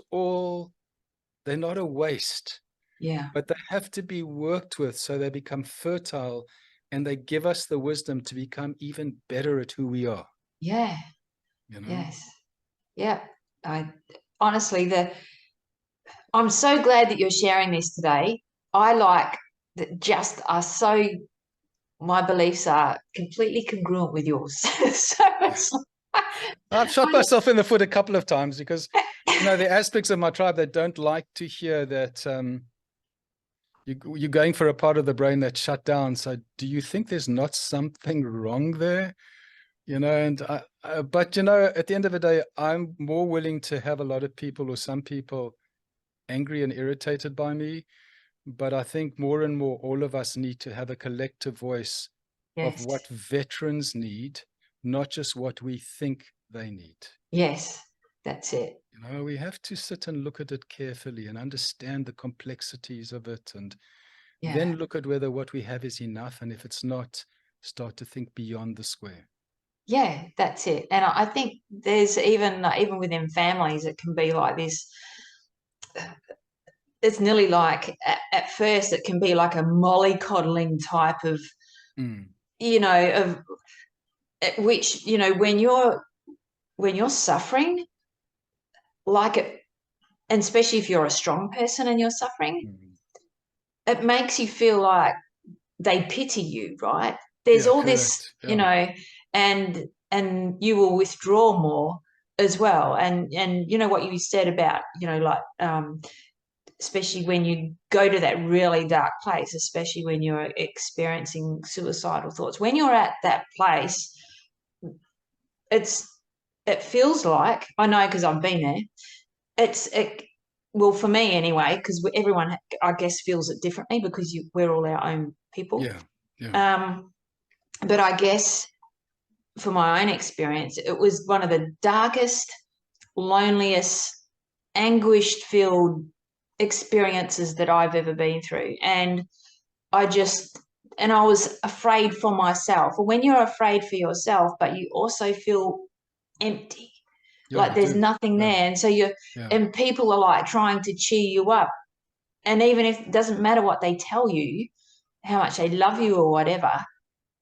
a waste, Yeah. but they have to be worked with so they become fertile, and they give us the wisdom to become even better at who we are, Yeah. you know? Yes. Yeah. I honestly, I'm so glad that you're sharing this today. I like that just are so, my beliefs are completely congruent with yours. So it's I've shot like, myself in the foot a couple of times because, you know, the aspects of my tribe that don't like to hear that you're going for a part of the brain that's shut down. So do you think there's not something wrong there? You know, and but you know, at the end of the day, I'm more willing to have a lot of people or some people angry and irritated by me. But I think more and more, all of us need to have a collective voice of yes, what veterans need, not just what we think they need. yes, that's it. You know, we have to sit and look at it carefully and understand the complexities of it, and Yeah. then look at whether what we have is enough. And if it's not, start to think beyond the square. Yeah, that's it. And I think there's even within families, it can be like this. It's nearly like at first it can be like a mollycoddling type of, Mm, of which, when you're suffering, like it, and especially if you're a strong person and you're suffering, mm. it makes you feel like they pity you, right? There's Yeah, all this, correct. Yeah. and you will withdraw more as well. And you know what you said about, like especially when you go to that really dark place, especially when you're experiencing suicidal thoughts. When you're at that place, it's it feels like, I know because I've been there. It well, for me anyway, because everyone, I guess, feels it differently because we're all our own people. Yeah. Yeah. Um, but I guess for my own experience, it was one of the darkest, loneliest, anguished filled experiences that I've ever been through. And I just, and I was afraid for myself. When you're afraid for yourself, but you also feel empty, Yeah, like you there's do. nothing Yeah. there. And so Yeah. and people are like trying to cheer you up. And even if it doesn't matter what they tell you, how much they love you or whatever,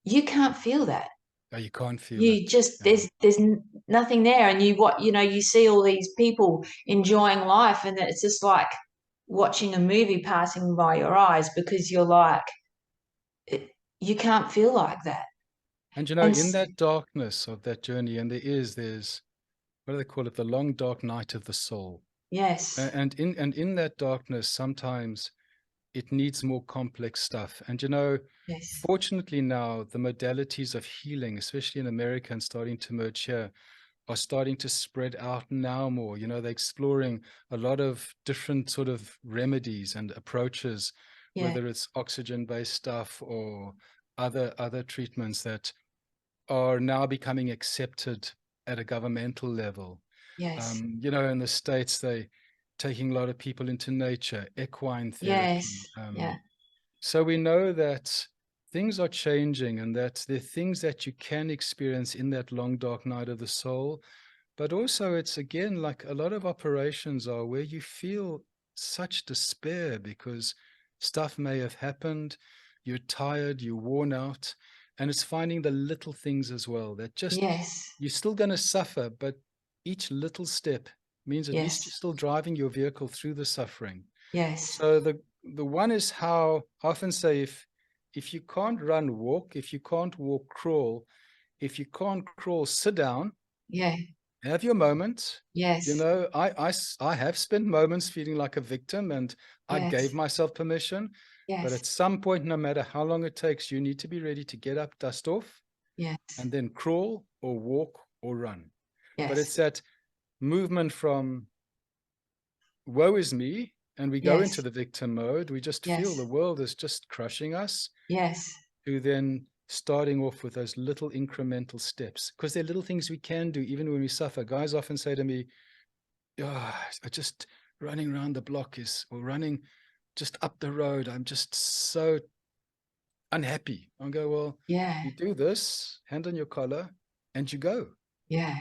you can't feel that. Oh, you can't feel You it. just, Yeah. there's nothing there. And you see all these people enjoying life, and it's just like watching a movie passing by your eyes, because you're like, it, you can't feel like that. And you know, And in that darkness of that journey, and there's what do they call it? The long dark night of the soul. yes, And in that darkness, sometimes it needs more complex stuff. And you know, yes, fortunately now the modalities of healing, especially in America and starting to merge here, are starting to spread out now more. You know, they're exploring a lot of different sort of remedies and approaches, yeah, whether it's oxygen-based stuff or other treatments that are now becoming accepted at a governmental level. yes, You know, in the States, they taking a lot of people into nature, equine yes, therapy. yeah, So we know that things are changing, and that there are things that you can experience in that long, dark night of the soul. But also, it's again like a lot of operations are where you feel such despair because stuff may have happened, you're tired, you're worn out, and it's finding the little things as well that just yes, you're still going to suffer, but each little step means at least yes, you're still driving your vehicle through the suffering. yes, So the one is how I often say, if you can't run, walk. If you can't walk, crawl. If you can't crawl, sit down, yeah, have your moments. You yes, know, I have spent moments feeling like a victim, and I gave yes, myself permission. But yes, at some point, no matter how long it takes, you need to be ready to get up, dust off, yes, and then crawl or walk or run. But yes, it's that movement from woe is me, and we go into yes, the victim mode. We just feel yes, the world is just crushing us, yes, to then starting off with those little incremental steps, because they're little things we can do even when we suffer. Guys often say to me, oh, I just running around the block is, or running just up the road, I'm just so unhappy. I go, well, Yeah. you do this, hand on your collar, and you go. Yeah.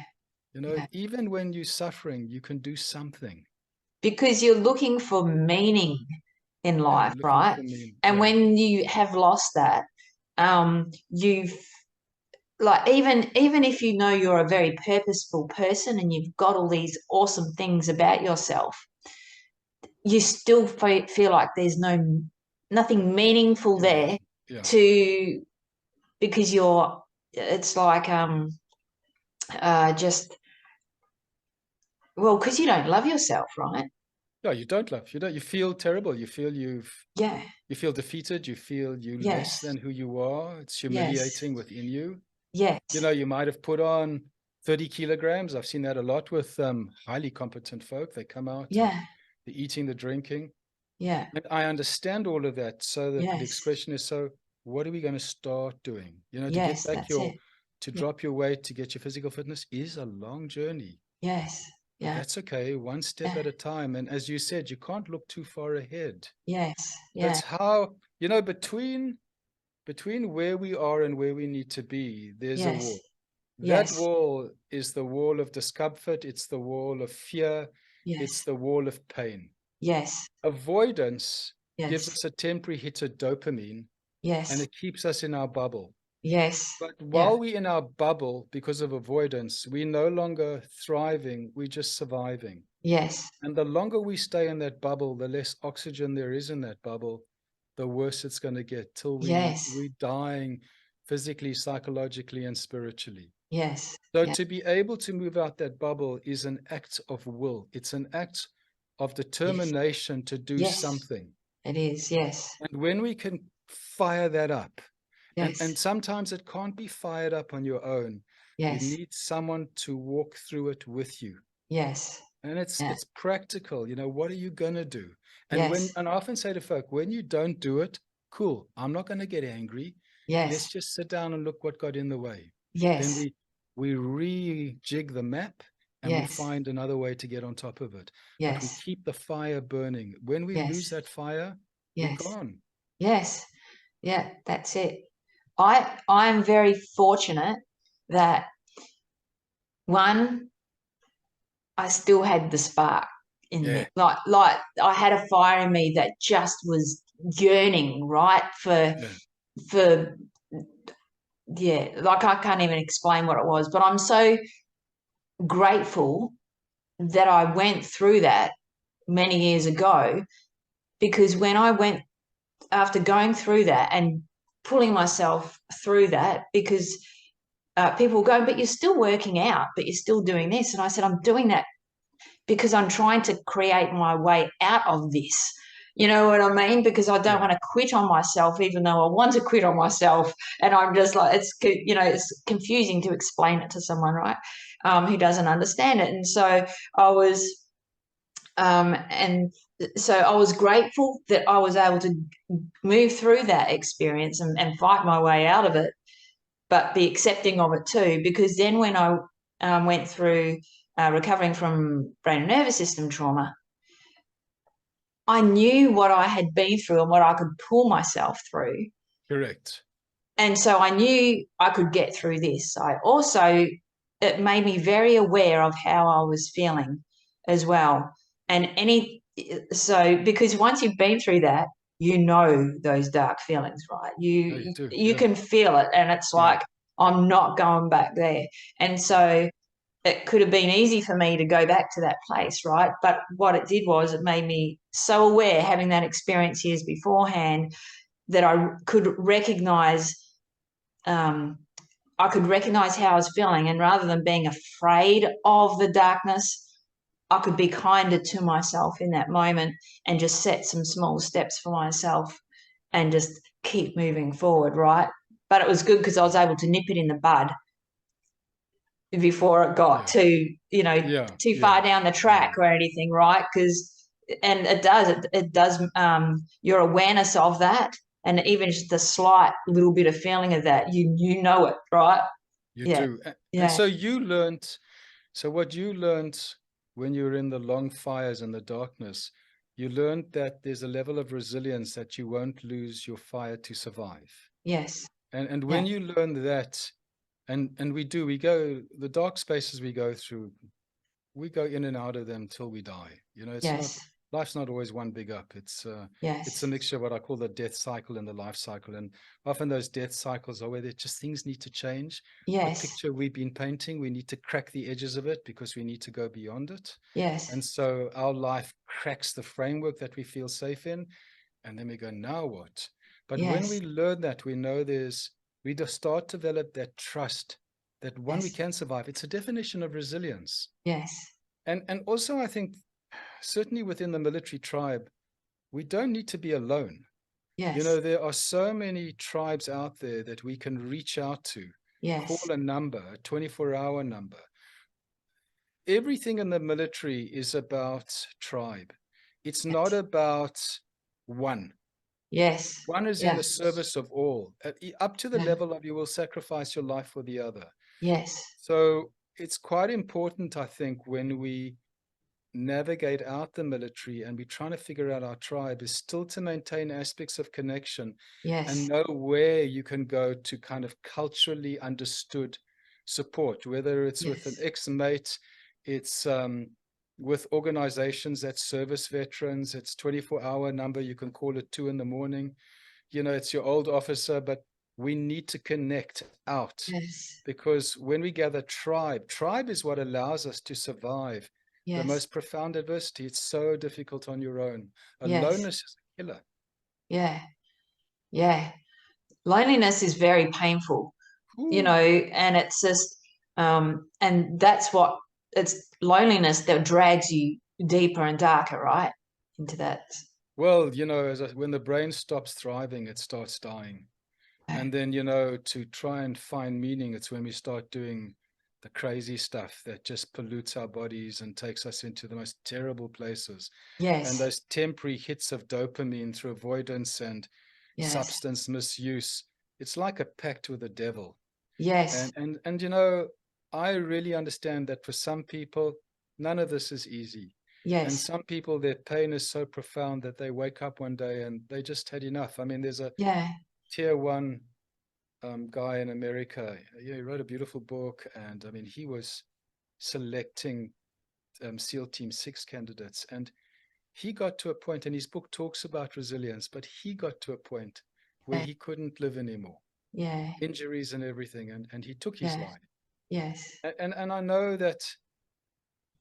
You know, Yeah. even when you're suffering, you can do something. Because you're looking for meaning in Yeah, life, you're looking right? for meaning. And Yeah, when you have lost that, you've like even if you know you're a very purposeful person and you've got all these awesome things about yourself, you still feel like there's nothing meaningful yeah, there yeah. to because you're it's like just well because you don't love yourself, right? No, you don't love. You don't. You feel terrible. You feel Yeah. you feel defeated. You feel you less Yes. than who you are. It's Yes. humiliating within you. You Yes. know, you might have put on 30 kilograms. I've seen that a lot with highly competent folk. They come out and Yeah. they're eating, the drinking. Yeah. And I understand all of that. So that the next Yes. question is, so what are we going to start doing? You know, to get Yes. back That's your, it. to Yeah. drop your weight, to get your physical fitness is a long journey. Yes. But Yeah. that's okay, one step Yeah. at a time. And as you said, you can't look too far ahead. Yes. Yeah. That's how, you know, between where we are and where we need to be, there's a Yes. wall. That Yes. wall is the wall of discomfort, it's the wall of fear, it's Yes. the wall of pain. Yes. Avoidance gives Yes. us a temporary hit of dopamine and Yes. it keeps us in our bubble. Yes. But Yeah. while we're in our bubble, because of avoidance, we're no longer thriving, we're just surviving. Yes. And the longer we stay in that bubble, the less oxygen there is in that bubble, the worse it's going to get till Yes. we're dying physically, psychologically, and spiritually. Yes. So Yeah. to be able to move out that bubble is an act of will. It's an act of Yes. determination to do Yes. something. It is. Yes. And when we can fire that up, and Yes. sometimes it can't be fired up on your own. You Yes. need someone to walk through it with you. Yes. And Yeah. it's practical. You know, what are you gonna do? Yes. And I often say to folk, when you don't do it, cool, I'm not gonna get angry. Let's Yes. just sit down and look what got in the way. Then Yes. we rejig the map and we Yes. find another way to get on top of it. But we Yes. keep the fire burning. When we lose Yes. that fire, we're Yes. gone. Yes. Yeah. That's it. I'm very fortunate that one, I still had the spark in me. Yeah, Like I had a fire in me that just was yearning, right? yeah, For yeah, like I can't even explain what it was, but I'm so grateful that I went through that many years ago because when I went after going through that and pulling myself through that because people were going, but you're still working out, but you're still doing this. And I said, I'm doing that because I'm trying to create my way out of this. You know what I mean? Because I don't yeah, want to quit on myself, even though I want to quit on myself. And I'm just like, it's confusing to explain it to someone, right? Who doesn't understand it. And so I was, and so I was grateful that I was able to move through that experience and fight my way out of it, but be accepting of it too. Because then when I went through recovering from brain and nervous system trauma, I knew what I had been through and what I could pull myself through. correct. And so I knew I could get through this. It made me very aware of how I was feeling as well. Because once you've been through that, you know those dark feelings, right? No, you do. You Yeah, can feel it, and it's yeah, like, I'm not going back there. And so it could have been easy for me to go back to that place, right? But what it did was it made me so aware, having that experience years beforehand, that um, I could recognize how I was feeling, and rather than being afraid of the darkness, I could be kinder to myself in that moment and just set some small steps for myself and just keep moving forward, right? But it was good because I was able to nip it in the bud before it got yeah, yeah, too yeah, far down the yeah. track or anything, right? Because and it does your awareness of that, and even just the slight little bit of feeling of that, you know it, right? You Yeah. do. And Yeah. so what you learned when you were in the long fires and the darkness You learned that there's a level of resilience that you won't lose your fire to survive. Yes. And when Yeah. you learn that, and we go, the dark spaces we go in and out of them till we die. You know, Yes. life's not always one big up. It's a Yes. mixture of what I call the death cycle and the life cycle. And often those death cycles are where there just things need to change. The Yes. picture we've been painting, we need to crack the edges of it because we need to go beyond it. Yes. And so our life cracks the framework that we feel safe in. And then we go, now what? But when we Yes. learn that, we just start to develop that trust that one, we Yes. can survive. It's a definition of resilience. Yes. And also, I think, certainly within the military tribe, we don't need to be alone. You Yes. know, there are so many tribes out there that we can reach out to, call Yes. a number, a 24-hour number. Everything in the military is about tribe. It's not Yes. about one. Yes. One is in Yeah. the service of all, up to the Yeah. level of you will sacrifice your life for the other. Yes. So it's quite important, I think, when we navigate out the military and we're trying to figure out our tribe, is still to maintain aspects of connection and Yes. know where you can go to kind of culturally understood support, whether it's with an Yes. ex-mate, it's with organizations that service veterans, it's 24-hour number, you can call it 2 a.m. You know, it's your old officer, but we need to connect out, Yes. because when we gather tribe is what allows us to survive the Yes. most profound adversity. It's so difficult on your own. Yes. Aloneness is a killer. Yeah. Yeah. Loneliness is very painful, Ooh. and it's just, and that's what it's loneliness that drags you deeper and darker, right? Into that. Well, you know, when the brain stops thriving, it starts dying. Yeah. And then, you know, to try and find meaning, it's when we start doing the crazy stuff that just pollutes our bodies and takes us into the most terrible places. And Yes. those temporary hits of dopamine through avoidance and Yes. substance misuse, it's like a pact with the devil. Yes. And you know, I really understand that for some people, none of this is easy. And Yes. some people, their pain is so profound that they wake up one day and they just had enough. I mean, there's a Yeah. tier one guy in America. Yeah, he wrote a beautiful book, and I mean, he was selecting SEAL Team 6 candidates, and he got to a point, and his book talks about resilience, but he got to a point where Yeah. he couldn't live anymore, Yeah. injuries and everything, and he took his Yeah. life. Yes. And I know that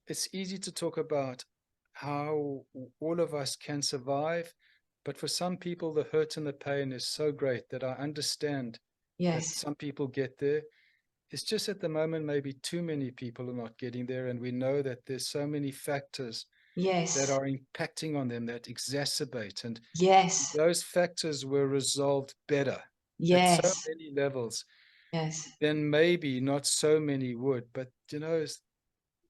it's easy to talk about how all of us can survive, but for some people, the hurt and the pain is so great that I understand that Yes. some people get there. It's just at the moment, maybe too many people are not getting there. And we know that there's so many factors that Yes. are impacting on them that exacerbate. And Yes. those factors were resolved better at so Yes. many levels, Yes. then maybe not so many would. But, you know,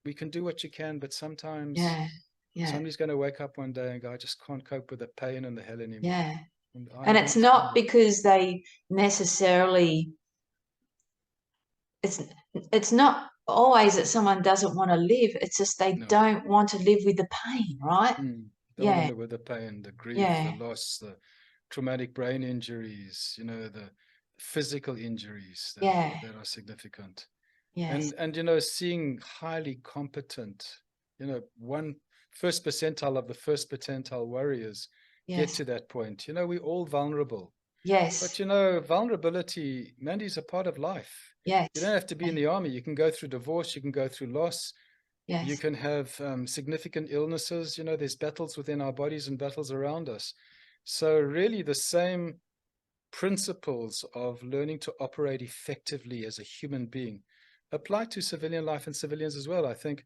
we can do what you can, but sometimes Yeah. Yeah. somebody's going to wake up one day and go, I just can't cope with the pain and the hell anymore. Yeah. And I And it's not understand it. because they necessarily, it's it's not always that someone doesn't want to live. It's just they No. don't want to live with the pain, right? Don't want to Yeah. live with the pain, the grief, the Yeah. loss, the traumatic brain injuries, you know, the physical injuries Yeah. that are significant. Yes. And you know, seeing highly competent, you know, one first percentile of the first percentile warriors get Yes. to that point. You know, we're all vulnerable. Yes. But you know, vulnerability, Mandy, is a part of life. You don't Yes. have to be in the army. You can go through divorce, you can go through loss, you Yes. can have significant illnesses. You know, there's battles within our bodies and battles around us. So really the same principles of learning to operate effectively as a human being apply to civilian life and civilians as well. I think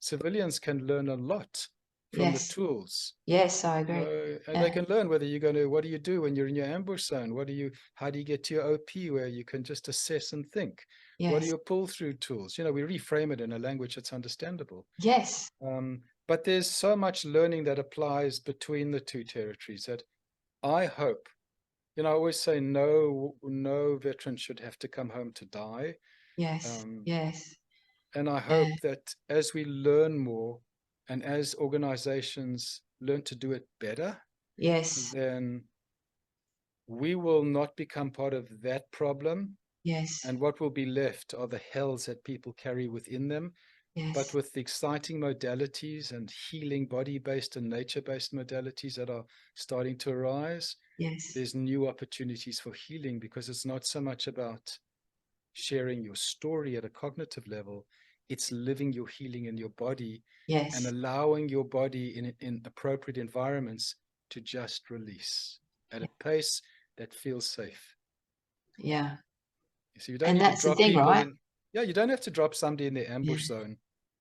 civilians can learn a lot from the Yes. tools. Yes, I You agree. know, and they Yeah. can learn whether you're going to, what do you do when you're in your ambush zone? How do you get to your OP where you can just assess and think? What are Yes. your pull through tools? You know, we reframe it in a language that's understandable. Yes. But there's so much learning that applies between the two territories that I hope, you know, I always say no veteran should have to come home to die. Yes. Um, Yes. and I Yeah. hope that as we learn more and as organizations learn to do it better, Yes. then we will not become part of that problem. Yes. And what will be left are the hells that people carry within them. But Yes. with the exciting modalities and healing body-based and nature-based modalities that are starting to arise, Yes. there's new opportunities for healing, because it's not so much about sharing your story at a cognitive level. It's living your healing in your body and Yes. allowing your body in appropriate environments to just release at a pace that feels safe. Yeah. So you don't And need to that's the drop thing, people right? in. Yeah, you don't have to drop somebody in the Yeah. ambush zone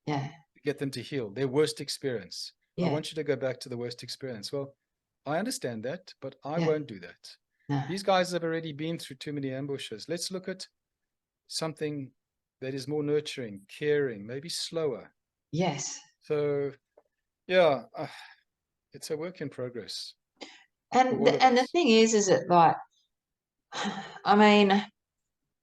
Yeah. to get them to heal their worst experience. I Yeah. want you to go back to the worst experience. Well, I understand that, but I Yeah. won't do that. No. These guys have already been through too many ambushes. Let's look at something that is more nurturing, caring, maybe slower. Yes. So, yeah, it's a work in progress for And all of and the us. thing is it like, I mean,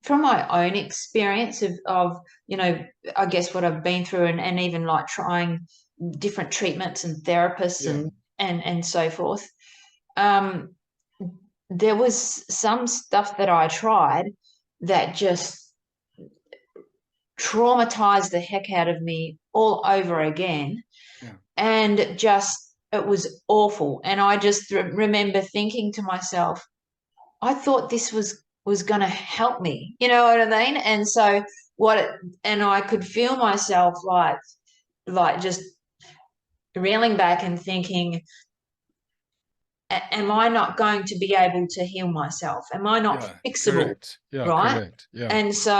from my own experience of I guess what I've been through, and even like trying different treatments and therapists Yeah, and so forth, um, there was some stuff that I tried that just traumatized the heck out of me all over again. yeah, And just, it was awful. And I just remember thinking to myself, I thought this was going to help me. You know what I mean? And so and I could feel myself like just reeling back and thinking, am I not going to be able to heal myself? Am I not yeah, fixable? correct. Yeah, Right. correct. Yeah, And so,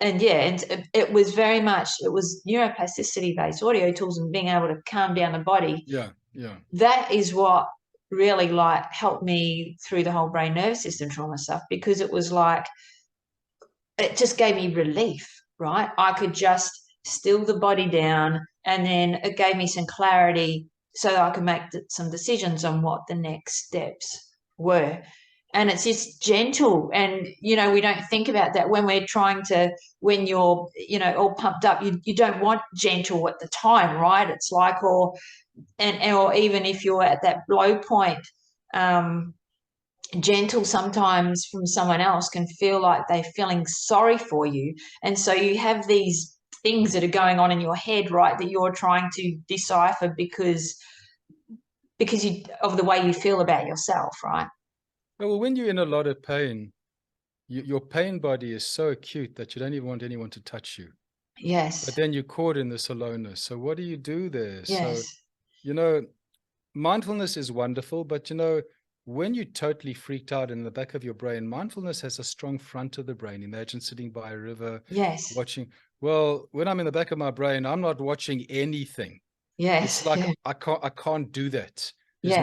and yeah, and it was very much, it was neuroplasticity based audio tools and being able to calm down the body. yeah, yeah, That is what really like helped me through the whole brain nervous system trauma stuff, because it was like, it just gave me relief, right? I could just still the body down, and then it gave me some clarity so that I could make some decisions on what the next steps were. And it's just gentle. And, we don't think about that when we're trying to, when you're, all pumped up, you don't want gentle at the time, right? It's like, or even if you're at that low point, gentle sometimes from someone else can feel like they're feeling sorry for you. And so you have these things that are going on in your head, right, that you're trying to decipher because of the way you feel about yourself, right? well, when you're in a lot of pain, your pain body is so acute that you don't even want anyone to touch you. But Yes. then you're caught in this aloneness. So what do you do there? So, Yes. you know, mindfulness is wonderful, but when you're totally freaked out in the back of your brain, mindfulness has a strong front of the brain. Imagine sitting by a river, Yes. watching. Well, when I'm in the back of my brain, I'm not watching anything. It's Yes. like Yeah. I can't do that. There's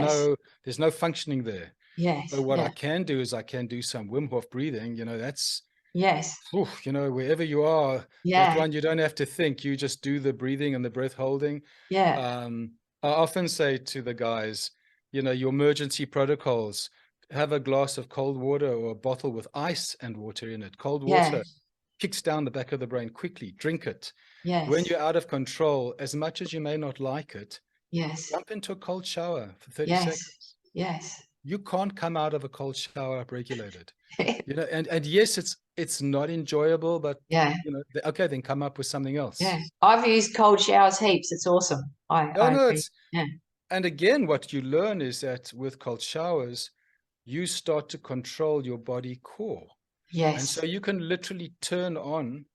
Yes. no functioning there. Yes. So what I Yeah. can do is I can do some Wim Hof breathing. That's, Yes. wherever you are, that Yeah. one, you don't have to think. You just do the breathing and the breath holding. Yeah. I often say to the guys, your emergency protocols, have a glass of cold water or a bottle with ice and water in it. Cold Yeah. water kicks down the back of the brain quickly. Drink it. When Yes. you're out of control, as much as you may not like it, Yes. jump into a cold shower for 30 Yes. seconds. Yes. You can't come out of a cold shower upregulated. And yes, it's not enjoyable, but Yeah. okay, then come up with something Yeah. else. I've used cold showers heaps. It's awesome. Oh I no, agree. Yeah. and again, what you learn is that with cold showers, you start to control your body core. And Yes. so you can literally turn on,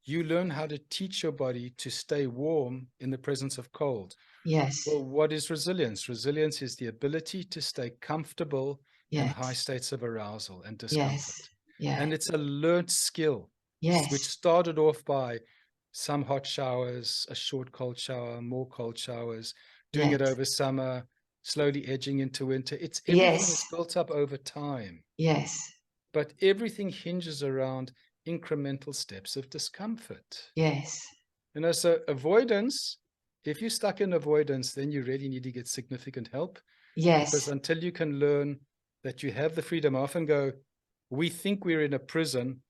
you learn how to teach your body to stay warm in the presence of cold. Yes. Well, what is resilience? Resilience is the ability to stay comfortable in high Yes. states of arousal and Yes. discomfort. Yeah. And it's a learned skill, which Yes. started off by some hot showers, a short cold shower, more cold showers, doing it Yes. over summer, slowly edging into winter. It's everything is Yes. built up over time, Yes. but everything hinges around incremental steps of discomfort. Yes. So avoidance, if you're stuck in avoidance, then you really need to get significant help, because Yes. until you can learn that you have the freedom, I often go, we think we're in a prison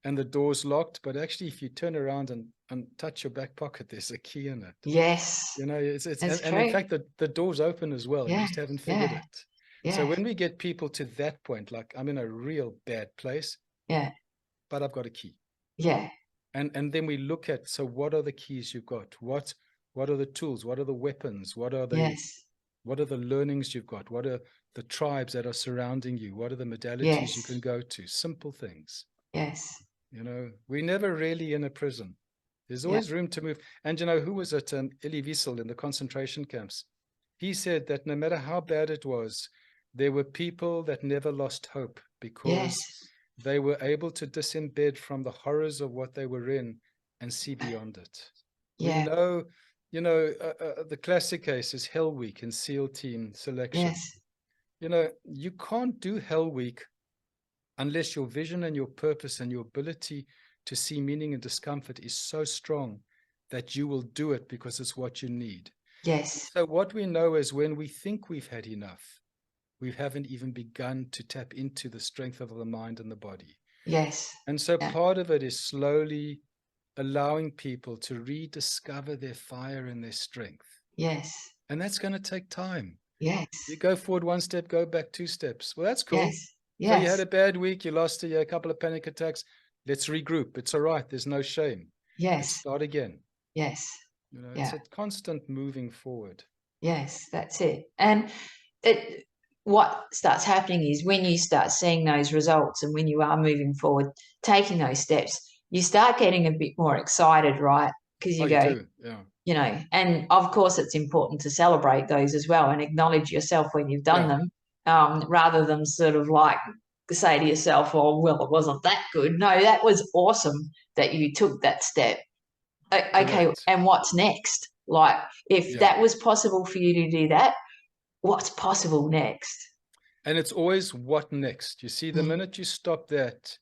and the door's locked, but actually if you turn around and touch your back pocket, there's a key in it. Yes. You know, it's That's and in true. fact the door's open as well. You Yeah. just haven't figured Yeah. it. So Yeah. when we get people to that point, like I'm in a real bad place, Yeah. but I've got a key. Yeah. And then we look at, so what are the keys you've got? What are the tools? What are the weapons? What are the Yes. learnings you've got? What are the tribes that are surrounding you? What are the modalities you Yes. can go to? Simple things. Yes. You know, we're never really in a prison. There's Yeah. always room to move. And you know, who was it? Elie Wiesel in the concentration camps. He said that no matter how bad it was, there were people that never lost hope because Yes. they were able to disembed from the horrors of what they were in and see beyond it. We Yeah. know, you know, the classic case is Hell Week in SEAL team selection. Yes. You know, you can't do Hell Week unless your vision and your purpose and your ability to see meaning and discomfort is so strong that you will do it because it's what you need. Yes. So what we know is when we think we've had enough, we haven't even begun to tap into the strength of the mind and the body. Yes. And so Yeah. part of it is slowly allowing people to rediscover their fire and their strength. Yes. And that's going to take time. Yes. You go forward one step, go back 2 steps. Well, that's cool. Yes. So you had Yes. a bad week, you lost a couple of panic attacks. Let's regroup. It's all right. There's no shame. Let's Yes. start again. Yes. You know, it's Yeah. a constant moving forward. Yes. That's it. And it, what starts happening is when you start seeing those results and when you are moving forward, taking those steps, you start getting a bit more excited, right? Because Oh, you you go, do. Yeah. you know, and of course it's important to celebrate those as well and acknowledge yourself when you've done Yeah. them, rather than sort of like say to yourself, oh, well, it wasn't that good. No, that was awesome that you took that step. Okay, Correct. and what's next? Like, if Yeah. that was possible for you to do that, what's possible next? And it's always what next. You see, the Mm, minute you stop that,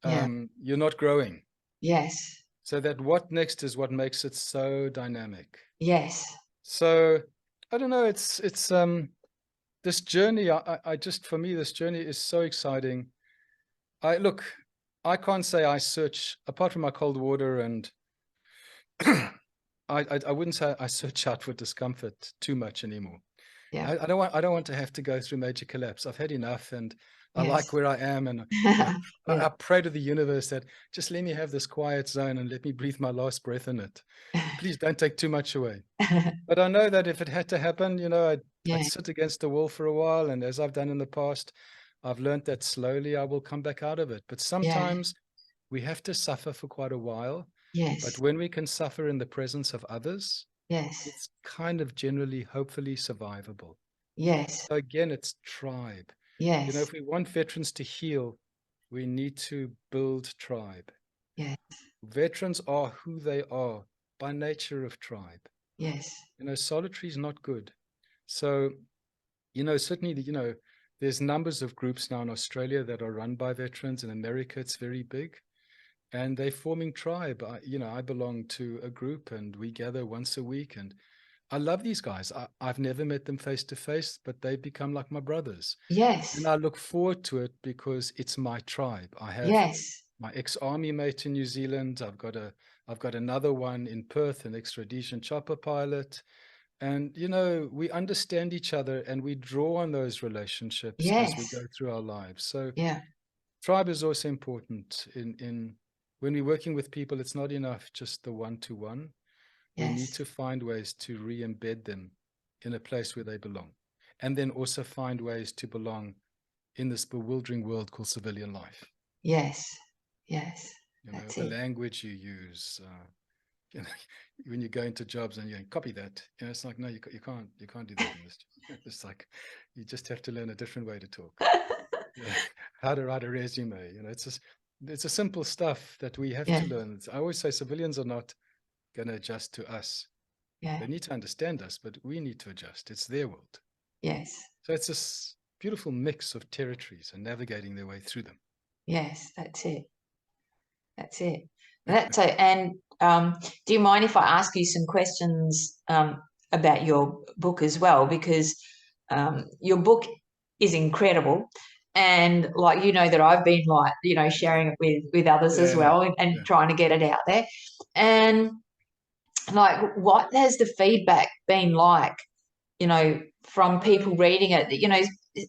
yeah. you're not growing. Yes. So that what next is what makes it so dynamic. Yes. So I don't know, it's this journey, I just, for me, this journey is so exciting. I can't say I search, apart from my cold water, and I wouldn't say I search out for discomfort too much anymore. Yeah. I don't want to have to go through major collapse. I've had enough, and I like Yes. where I am. And you know, Yeah. I pray to the universe that just let me have this quiet zone and let me breathe my last breath in it. Please don't take too much away. But I know that if it had to happen, you know, I'd Yeah. sit against the wall for a while, and as I've done in the past, I've learned that slowly I will come back out of it. But Yeah. sometimes we have to suffer for quite a while. But Yes. when we can suffer in the presence of others, Yes. it's kind of generally, hopefully, survivable. Yes. So again, it's tribe. You know, Yes. if we want veterans to heal, we need to build tribe. Yes. Veterans are who they are by nature of tribe. Yes. You know, solitary is not good. So, you know, certainly, you know, there's numbers of groups now in Australia that are run by veterans. In America, it's very big. And they're forming tribe. You know, I belong to a group and we gather once a week. And I love these guys. I've never met them face to face, but they've become like my brothers. And Yes. I look forward to it because it's my tribe. I have Yes. my ex-army mate in New Zealand. I've got another one in Perth, an ex-Rhodesian chopper pilot. And, you know, we understand each other and we draw on those relationships as we Yes. go through our lives. So Yeah. tribe is also important in when we're working with people. It's not enough just the one-to-one. We need Yes. to find ways to re-embed them in a place where they belong, and then also find ways to belong in this bewildering world called civilian life. Yes. Yes. You know, That's the it. language you use, you know, when you go into jobs and you copy that, you know, it's like, no, you can't do that in this job. It's like, you just have to learn a different way to talk. You know, how to write a resume. You know, it's a simple stuff that we have Yeah. to learn. I always say civilians are not going to adjust to us. Yeah. They need to understand us, but we need to adjust. It's their world. Yes. So it's this beautiful mix of territories and navigating their way through them. Yes. That's it. That's it. That's it. And do you mind if I ask you some questions about your book as well? Because your book is incredible. And like, you know, that I've been like, you know, sharing it with others as Yeah, well, and trying to get it out there. And like, what has the feedback been like, you know, from people reading it, you know,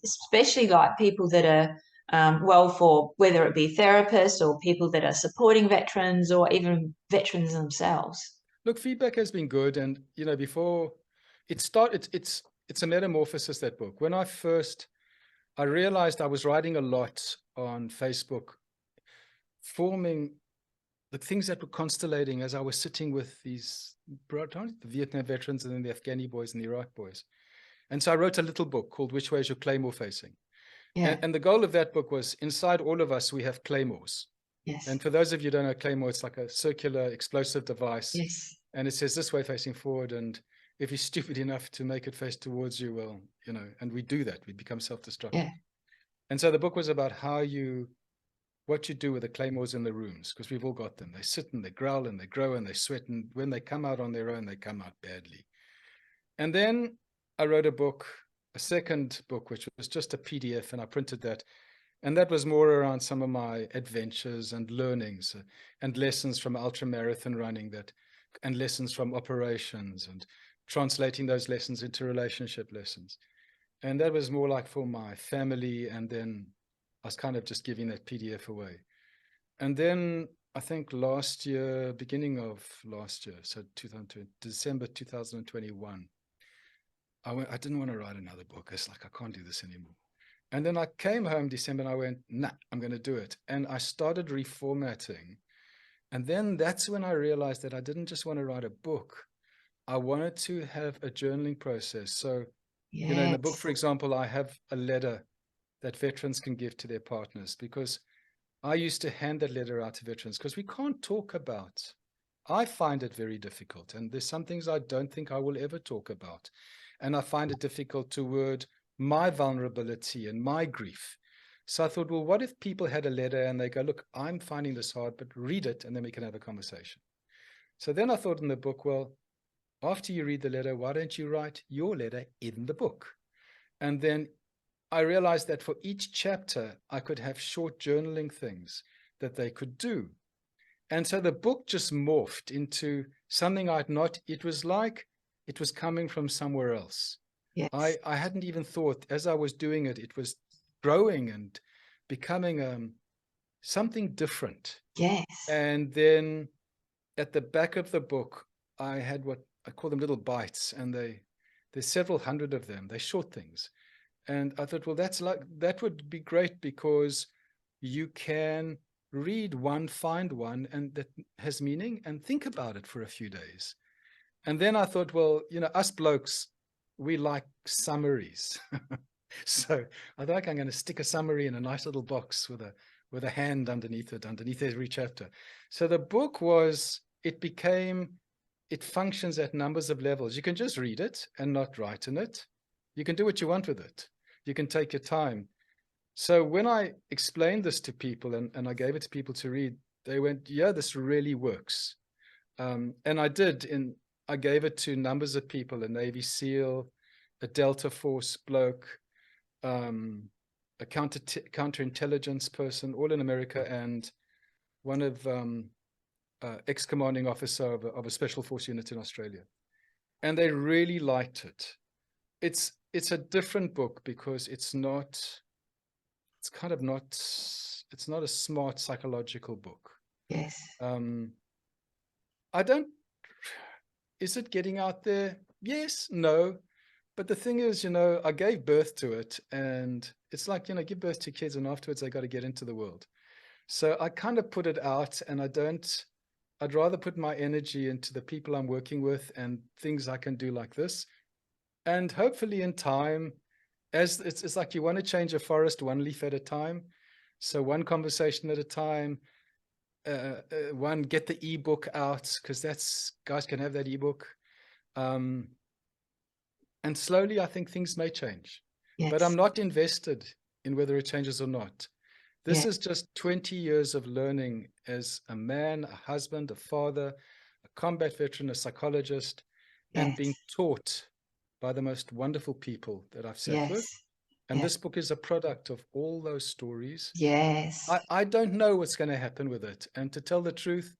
especially like people that are, well, for whether it be therapists or people that are supporting veterans or even veterans themselves? Look, feedback has been good. And, you know, before it started, it's a metamorphosis, that book. When I realized I was writing a lot on Facebook, forming the things that were constellating as I was sitting with the Vietnam veterans and then the Afghani boys and the Iraq boys. And so I wrote a little book called Which Way Is Your Claymore Facing? Yeah. And the goal of that book was, inside all of us, we have claymores. Yes. And for those of you who don't know, claymore, it's like a circular explosive device. Yes. And it says this way facing forward. And if you're stupid enough to make it face towards you, well, you know, and we do that, we become self-destructive. Yeah. And so the book was about what you do with the claymores in the rooms, because we've all got them. They sit and they growl and they grow and they sweat. And when they come out on their own, they come out badly. And then I wrote a second book, which was just a PDF, and I printed that. And that was more around some of my adventures and learnings and lessons from ultramarathon running, and lessons from operations, and translating those lessons into relationship lessons. And that was more like for my family. And then I was kind of just giving that PDF away. And then I think beginning of last year, so December 2021, I didn't want to write another book. It's like, I can't do this anymore. And then I came home December and I went, nah, I'm going to do it. And I started reformatting. And then that's when I realized that I didn't just want to write a book. I wanted to have a journaling process. So, you know, in the book, Yes. for example, I have a letter that veterans can give to their partners, because I used to hand that letter out to veterans because we can't talk about. I find it very difficult. And there's some things I don't think I will ever talk about. And I find it difficult to word my vulnerability and my grief. So I thought, well, what if people had a letter and they go, look, I'm finding this hard, but read it and then we can have a conversation. So then I thought in the book, well, after you read the letter, why don't you write your letter in the book? And then I realized that for each chapter, I could have short journaling things that they could do. And so the book just morphed into something it was like it was coming from somewhere else. Yes. I hadn't even thought, as I was doing it, it was growing and becoming something different. Yes. And then at the back of the book, I had what I call them little bites, and there's several hundred of them. They're short things. And I thought, well, that would be great, because you can read one, find one, and that has meaning, and think about it for a few days. And then I thought, well, you know, us blokes, we like summaries. So I think I'm going to stick a summary in a nice little box with a hand underneath every chapter. So the book it functions at numbers of levels. You can just read it and not write in it. You can do what you want with it. You can take your time. So when I explained this to people and I gave it to people to read, they went, yeah, this really works. And I did. I gave it to numbers of people: a Navy SEAL, a Delta Force bloke, a counterintelligence person, all in America, and one of ex-commanding officer of a special force unit in Australia. And they really liked it. It's a different book because it's not a smart psychological book. Yes. Is it getting out there? Yes, no. But the thing is, you know, I gave birth to it, and it's like, you know, give birth to kids and afterwards they got to get into the world. So I kind of put it out, and I'd rather put my energy into the people I'm working with and things I can do like this. And hopefully in time, as it's like you want to change a forest one leaf at a time. So one conversation at a time. Get the ebook out, because guys can have that ebook. And slowly I think things may change. Yes. But I'm not invested in whether it changes or not. This Yeah. is just 20 years of learning as a man, a husband, a father, a combat veteran, a psychologist, and Yes. being taught by the most wonderful people that I've sat Yes. with. And this book is a product of all those stories. Yes. I don't know what's going to happen with it. And to tell the truth,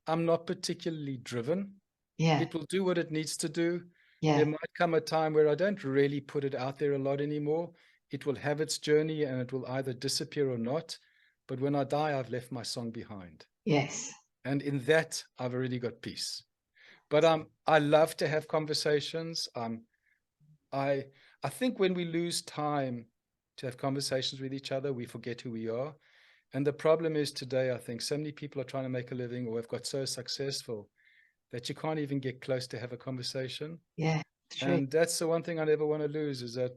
I'm not particularly driven. Yeah. It will do what it needs to do. There Yeah. might come a time where I don't really put it out there a lot anymore. It will have its journey and it will either disappear or not. But when I die, I've left my song behind. Yes. And in that, I've already got peace. But I love to have conversations. I think when we lose time to have conversations with each other, we forget who we are. And the problem is today, I think so many people are trying to make a living or have got so successful that you can't even get close to have a conversation. Yeah. True. And that's the one thing I never want to lose, is that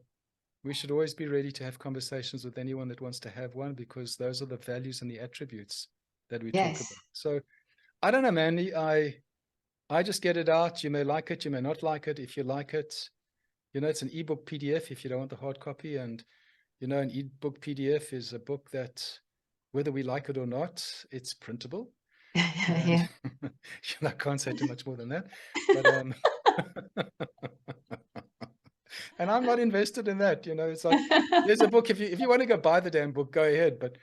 we should always be ready to have conversations with anyone that wants to have one, because those are the values and the attributes that we talk Yes. about. So I don't know, Mandy, I just get it out. You may like it, you may not like it. If you like it, it's an ebook PDF if you don't want the hard copy. And, an ebook PDF is a book that, whether we like it or not, it's printable. And Yeah. I can't say too much more than that. But and I'm not invested in that. It's like, there's a book. If you want to go buy the damn book, go ahead. But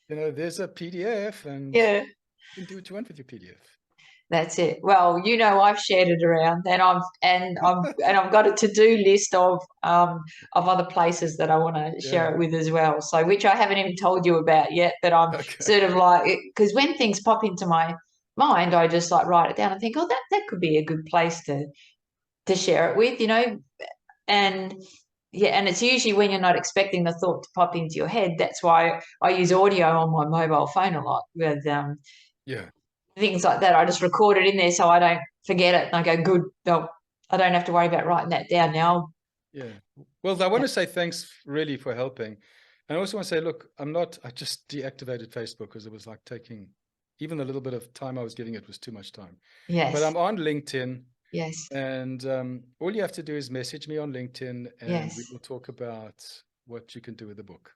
there's a PDF, and Yeah. you can do what you want with your PDF. That's it. Well, I've shared it around, and I've got a to-do list of other places that I want to share Yeah. it with as well. So, which I haven't even told you about yet, but I'm Okay. sort of like, because when things pop into my mind, I just like write it down and think, oh, that could be a good place to share it with, and yeah, and it's usually when you're not expecting the thought to pop into your head. That's why I use audio on my mobile phone a lot with Yeah. things like that. I just record it in there so I don't forget it. And I go, good, no, I don't have to worry about writing that down now. Yeah. Well, I want to say thanks really for helping. And I also want to say, look, I just deactivated Facebook because it was like taking, even the little bit of time I was giving it was too much time. But Yes, I'm on LinkedIn, yes, and all you have to do is message me on LinkedIn, and we yes, will talk about what you can do with the book.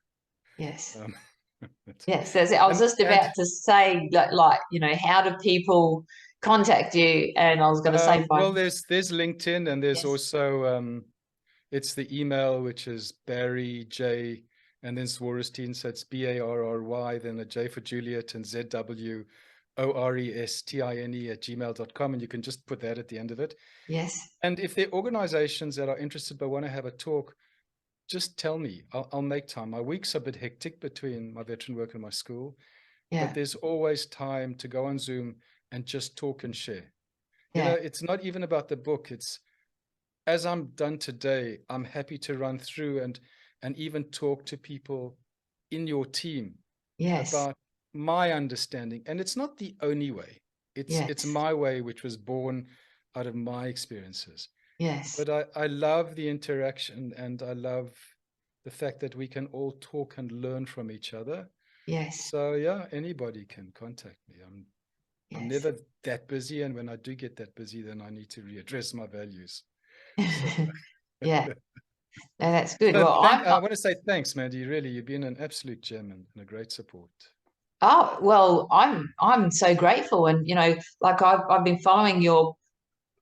yes, Um, yes. That's it. I was just and about to say, like, how do people contact you? And I was going to say well, phone. there's LinkedIn, and there's Yes, also it's the email, which is Barry J, and then Zworestine. So it's BARRY, then a J for Juliet, and ZWORESTINE @gmail.com. And you can just put that at the end of it. yes, And if there are organizations that are interested but want to have a talk, just tell me. I'll make time. My week's a bit hectic between my veteran work and my school, but yeah, there's always time to go on Zoom and just talk and share. yeah, It's not even about the book. It's, as I'm done today, I'm happy to run through and even talk to people in your team yes, about my understanding. And it's not the only way. It's yes, my way, which was born out of my experiences. yes, But I love the interaction, and I love the fact that we can all talk and learn from each other. yes, So yeah, anybody can contact me. I'm yes. never that busy, and when I do get that busy, then I need to readdress my values. So Yeah, no, that's good. so Well, I want to say thanks, Mandy. Really, you've been an absolute gem and a great support. oh, well, I'm so grateful, and like I've been following your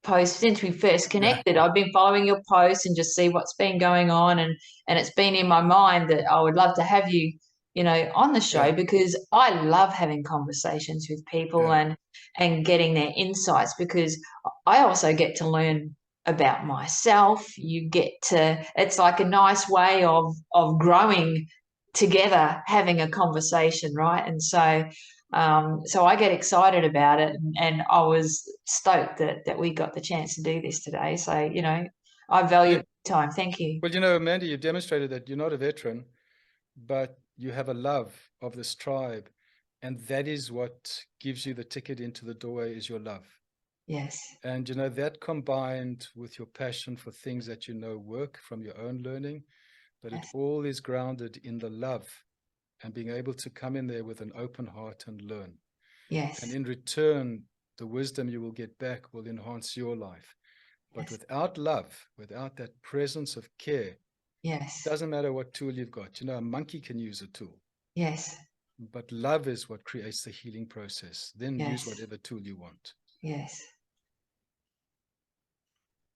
posts since we first Yeah, connected. I've been following your posts and just see what's been going on, and it's been in my mind that I would love to have you, on the show, yeah, because I love having conversations with people yeah, and getting their insights, because I also get to learn about myself. You get to, it's like a nice way of growing together, having a conversation, right? And so I get excited about it, and I was stoked that we got the chance to do this today. So, I value yeah. the time. Thank you. Well, Mandy, you've demonstrated that you're not a veteran, but you have a love of this tribe, and that is what gives you the ticket into the doorway, is your love. Yes, And that combined with your passion for things that work from your own learning, but it yes, all is grounded in the love and being able to come in there with an open heart and learn. And yes, in return, the wisdom you will get back will enhance your life. But yes, without love, without that presence of care, yes, doesn't matter what tool you've got. A monkey can use a tool, yes, but love is what creates the healing process. Then use yes, whatever tool you want. yes.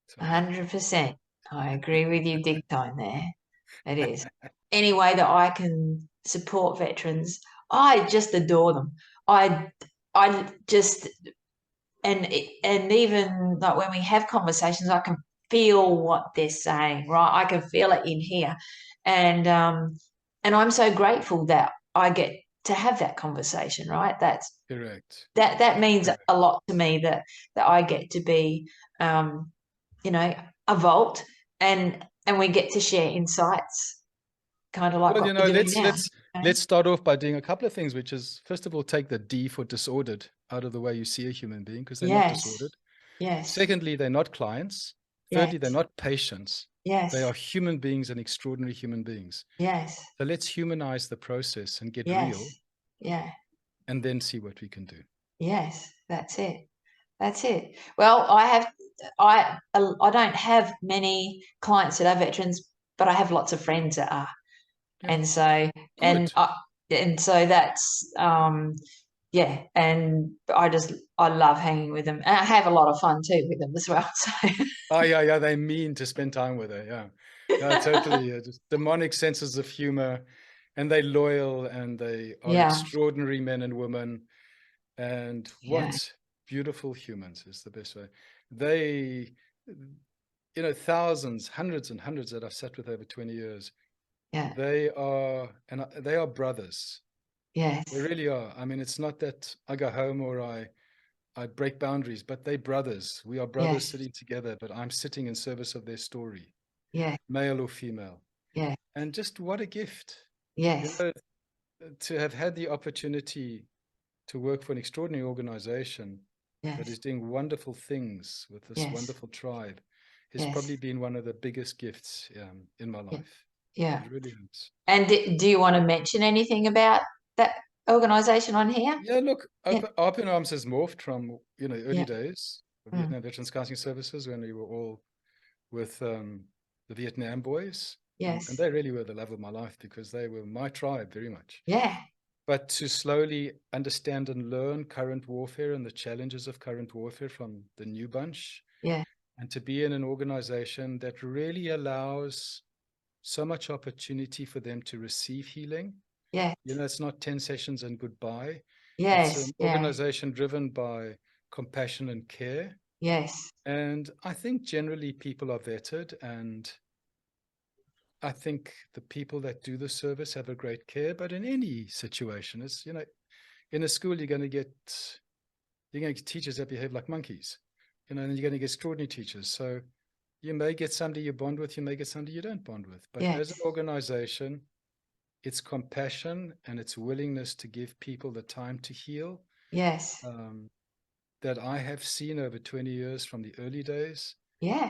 So, 100%. I agree with you big time there. It is. any way that I can support veterans, I just adore them. I just and even like when we have conversations, I can feel what they're saying, right? I can feel it in here, and I'm so grateful that I get to have that conversation, right? Correct. That means Correct. a lot to me that I get to be, um, you know, a vault, and we get to share insights, kind of like Well, what we're doing let's now. let's Okay? let's start off by doing a couple of things, which is first of all, take the D for disordered out of the way you see a human being, because they're not Yes, disordered. yes, Secondly, they're not clients. Thirdly, they're yes, not patients. They yes, are human beings and extraordinary human beings. yes, So let's humanize the process and get real, yes, yeah, and then see what we can do. yes. That's it. That's it. Well, I don't have many clients that are veterans, but I have lots of friends that are, Yeah, and so and good. I, and so that's yeah, and I love hanging with them, and I have a lot of fun too with them as well. So Oh, yeah, they mean to spend time with her. Yeah, yeah, totally. Just demonic senses of humor, and they're loyal, and they are yeah, extraordinary men and women. And yeah, what beautiful humans is the best way. They, thousands, hundreds and hundreds that I've sat with over 20 years, yeah, they are brothers. They yes, really are. I mean, it's not that I go home or I break boundaries, but they're brothers. We are brothers yes, sitting together, but I'm sitting in service of their story, yeah, male or female. yeah, And just what a gift, you yes, know, to have had the opportunity to work for an extraordinary organization that yes, is doing wonderful things with this yes, wonderful tribe has yes, probably been one of the biggest gifts in my yeah, life. yeah. It really has. And do you want to mention anything about that organization on here? Yeah, look, Yeah, Open Arms has morphed from, early yeah, days of mm, Vietnam Veterans Counseling Services when we were all with the Vietnam boys. And yes, they really were the love of my life because they were my tribe very much. yeah, But to slowly understand and learn current warfare and the challenges of current warfare from the new bunch, yeah, and to be in an organization that really allows so much opportunity for them to receive healing. yes, It's not 10 sessions and goodbye. It's yes, an yeah, organization driven by compassion and care. yes, And I think generally people are vetted, and I think the people that do the service have a great care. But in any situation, in a school, you're going to get teachers that behave like monkeys, and you're going to get extraordinary teachers. So you may get somebody you bond with, you may get somebody you don't bond with. But yes, as an organization, it's compassion and it's willingness to give people the time to heal, yes, um, that I have seen over 20 years from the early days. yeah,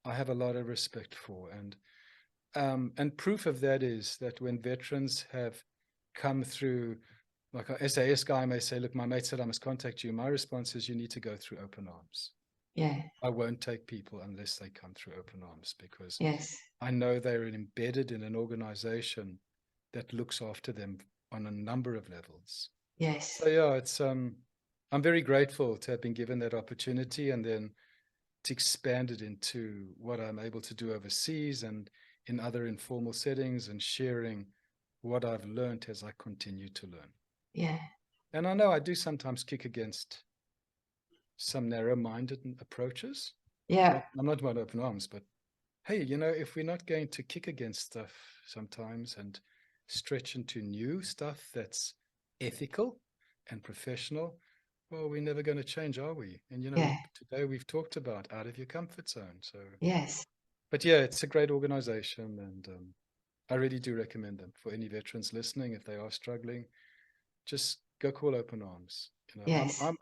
I have a lot of respect for. And proof of that is that when veterans have come through, like an SAS guy may say, look, my mate said I must contact you. My response is, you need to go through open arms. yeah, I won't take people unless they come through open arms, because yes, I know they're embedded in an organization that looks after them on a number of levels. yes, So yeah, I'm very grateful to have been given that opportunity, and then to expand it into what I'm able to do overseas and in other informal settings, and sharing what I've learned as I continue to learn. yeah, And I know I do sometimes kick against some narrow-minded approaches. yeah, I'm not about open arms, but hey, if we're not going to kick against stuff sometimes and stretch into new stuff that's ethical and professional, well, we're never going to change, are we? And yeah, today we've talked about out of your comfort zone. So, yes, but yeah, it's a great organization, and I really do recommend them for any veterans listening. If they are struggling, just go call Open Arms. yes,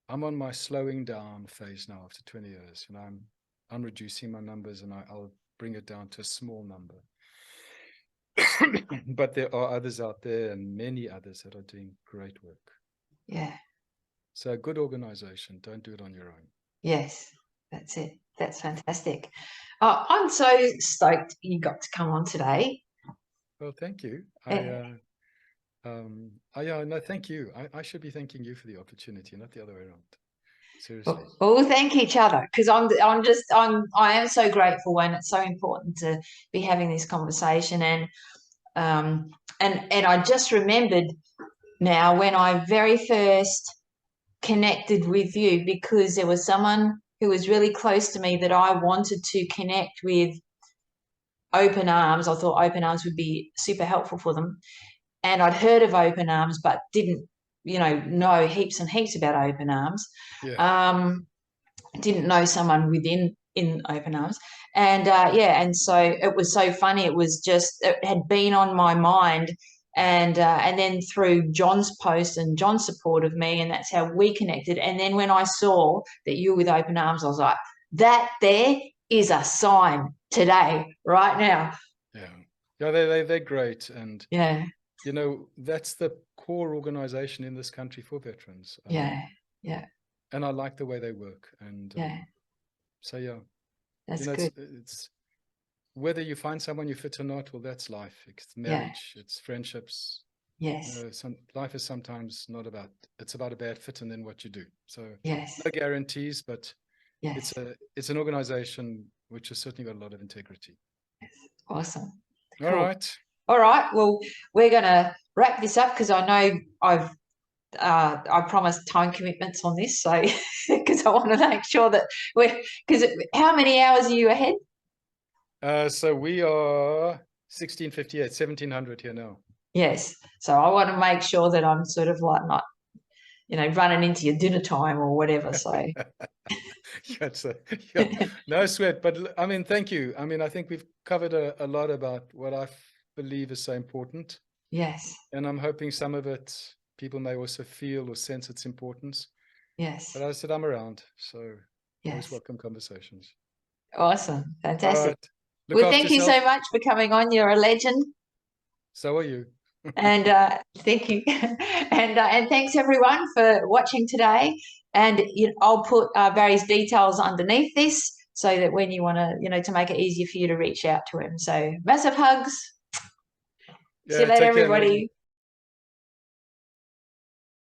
I'm on my slowing down phase now after 20 years. I'm reducing my numbers, and I'll bring it down to a small number. But there are others out there, and many others, that are doing great work. yeah, So a good organization. Don't do it on your own. yes. That's it. That's fantastic. I'm so stoked you got to come on today. Well, thank you. Eh, Yeah, no, thank you. I should be thanking you for the opportunity, not the other way around. Seriously. Well, thank each other, because I am so grateful, and it's so important to be having this conversation. And I just remembered now when I very first connected with you, because there was someone who was really close to me that I wanted to connect with open arms. I thought open arms would be super helpful for them. And I'd heard of open arms, but didn't, know heaps and heaps about open arms. Yeah. Didn't know someone within in open arms. And so it was so funny. It had been on my mind. And then through John's post and John's support of me, and that's how we connected. And then when I saw that you were with open arms, I was like, that there is a sign today, right now. Yeah, they're great. And Yeah, that's the core organization in this country for veterans. yeah. And I like the way they work. And so yeah, that's good. It's whether you find someone you fit or not, well, that's life. It's marriage, it's friendships. Yes. Life is sometimes not about, it's about a bad fit and then what you do. So Yes. no guarantees, but Yes. it's an organization which has certainly got a lot of integrity. Yes. Awesome. Cool. All right. Well, we're going to wrap this up, because I know I promised time commitments on this, so because I want to make sure that because how many hours are you ahead? So we are 1658, 1700 here now. Yes. So I want to make sure that I'm sort of like not, running into your dinner time or whatever. So no sweat, but I mean, thank you. I mean, I think we've covered a lot about what I believe is so important. Yes. And I'm hoping some of it people may also feel or sense its importance. Yes. But I said I'm around, so yes. always welcome conversations. Awesome. Fantastic. Right. Well, thank you so much for coming on. You're a legend. So are you. And thank you. And thanks everyone for watching today. And I'll put Barry's details underneath this, so that when you want to, to make it easier for you to reach out to him. So massive hugs. See you later, everybody.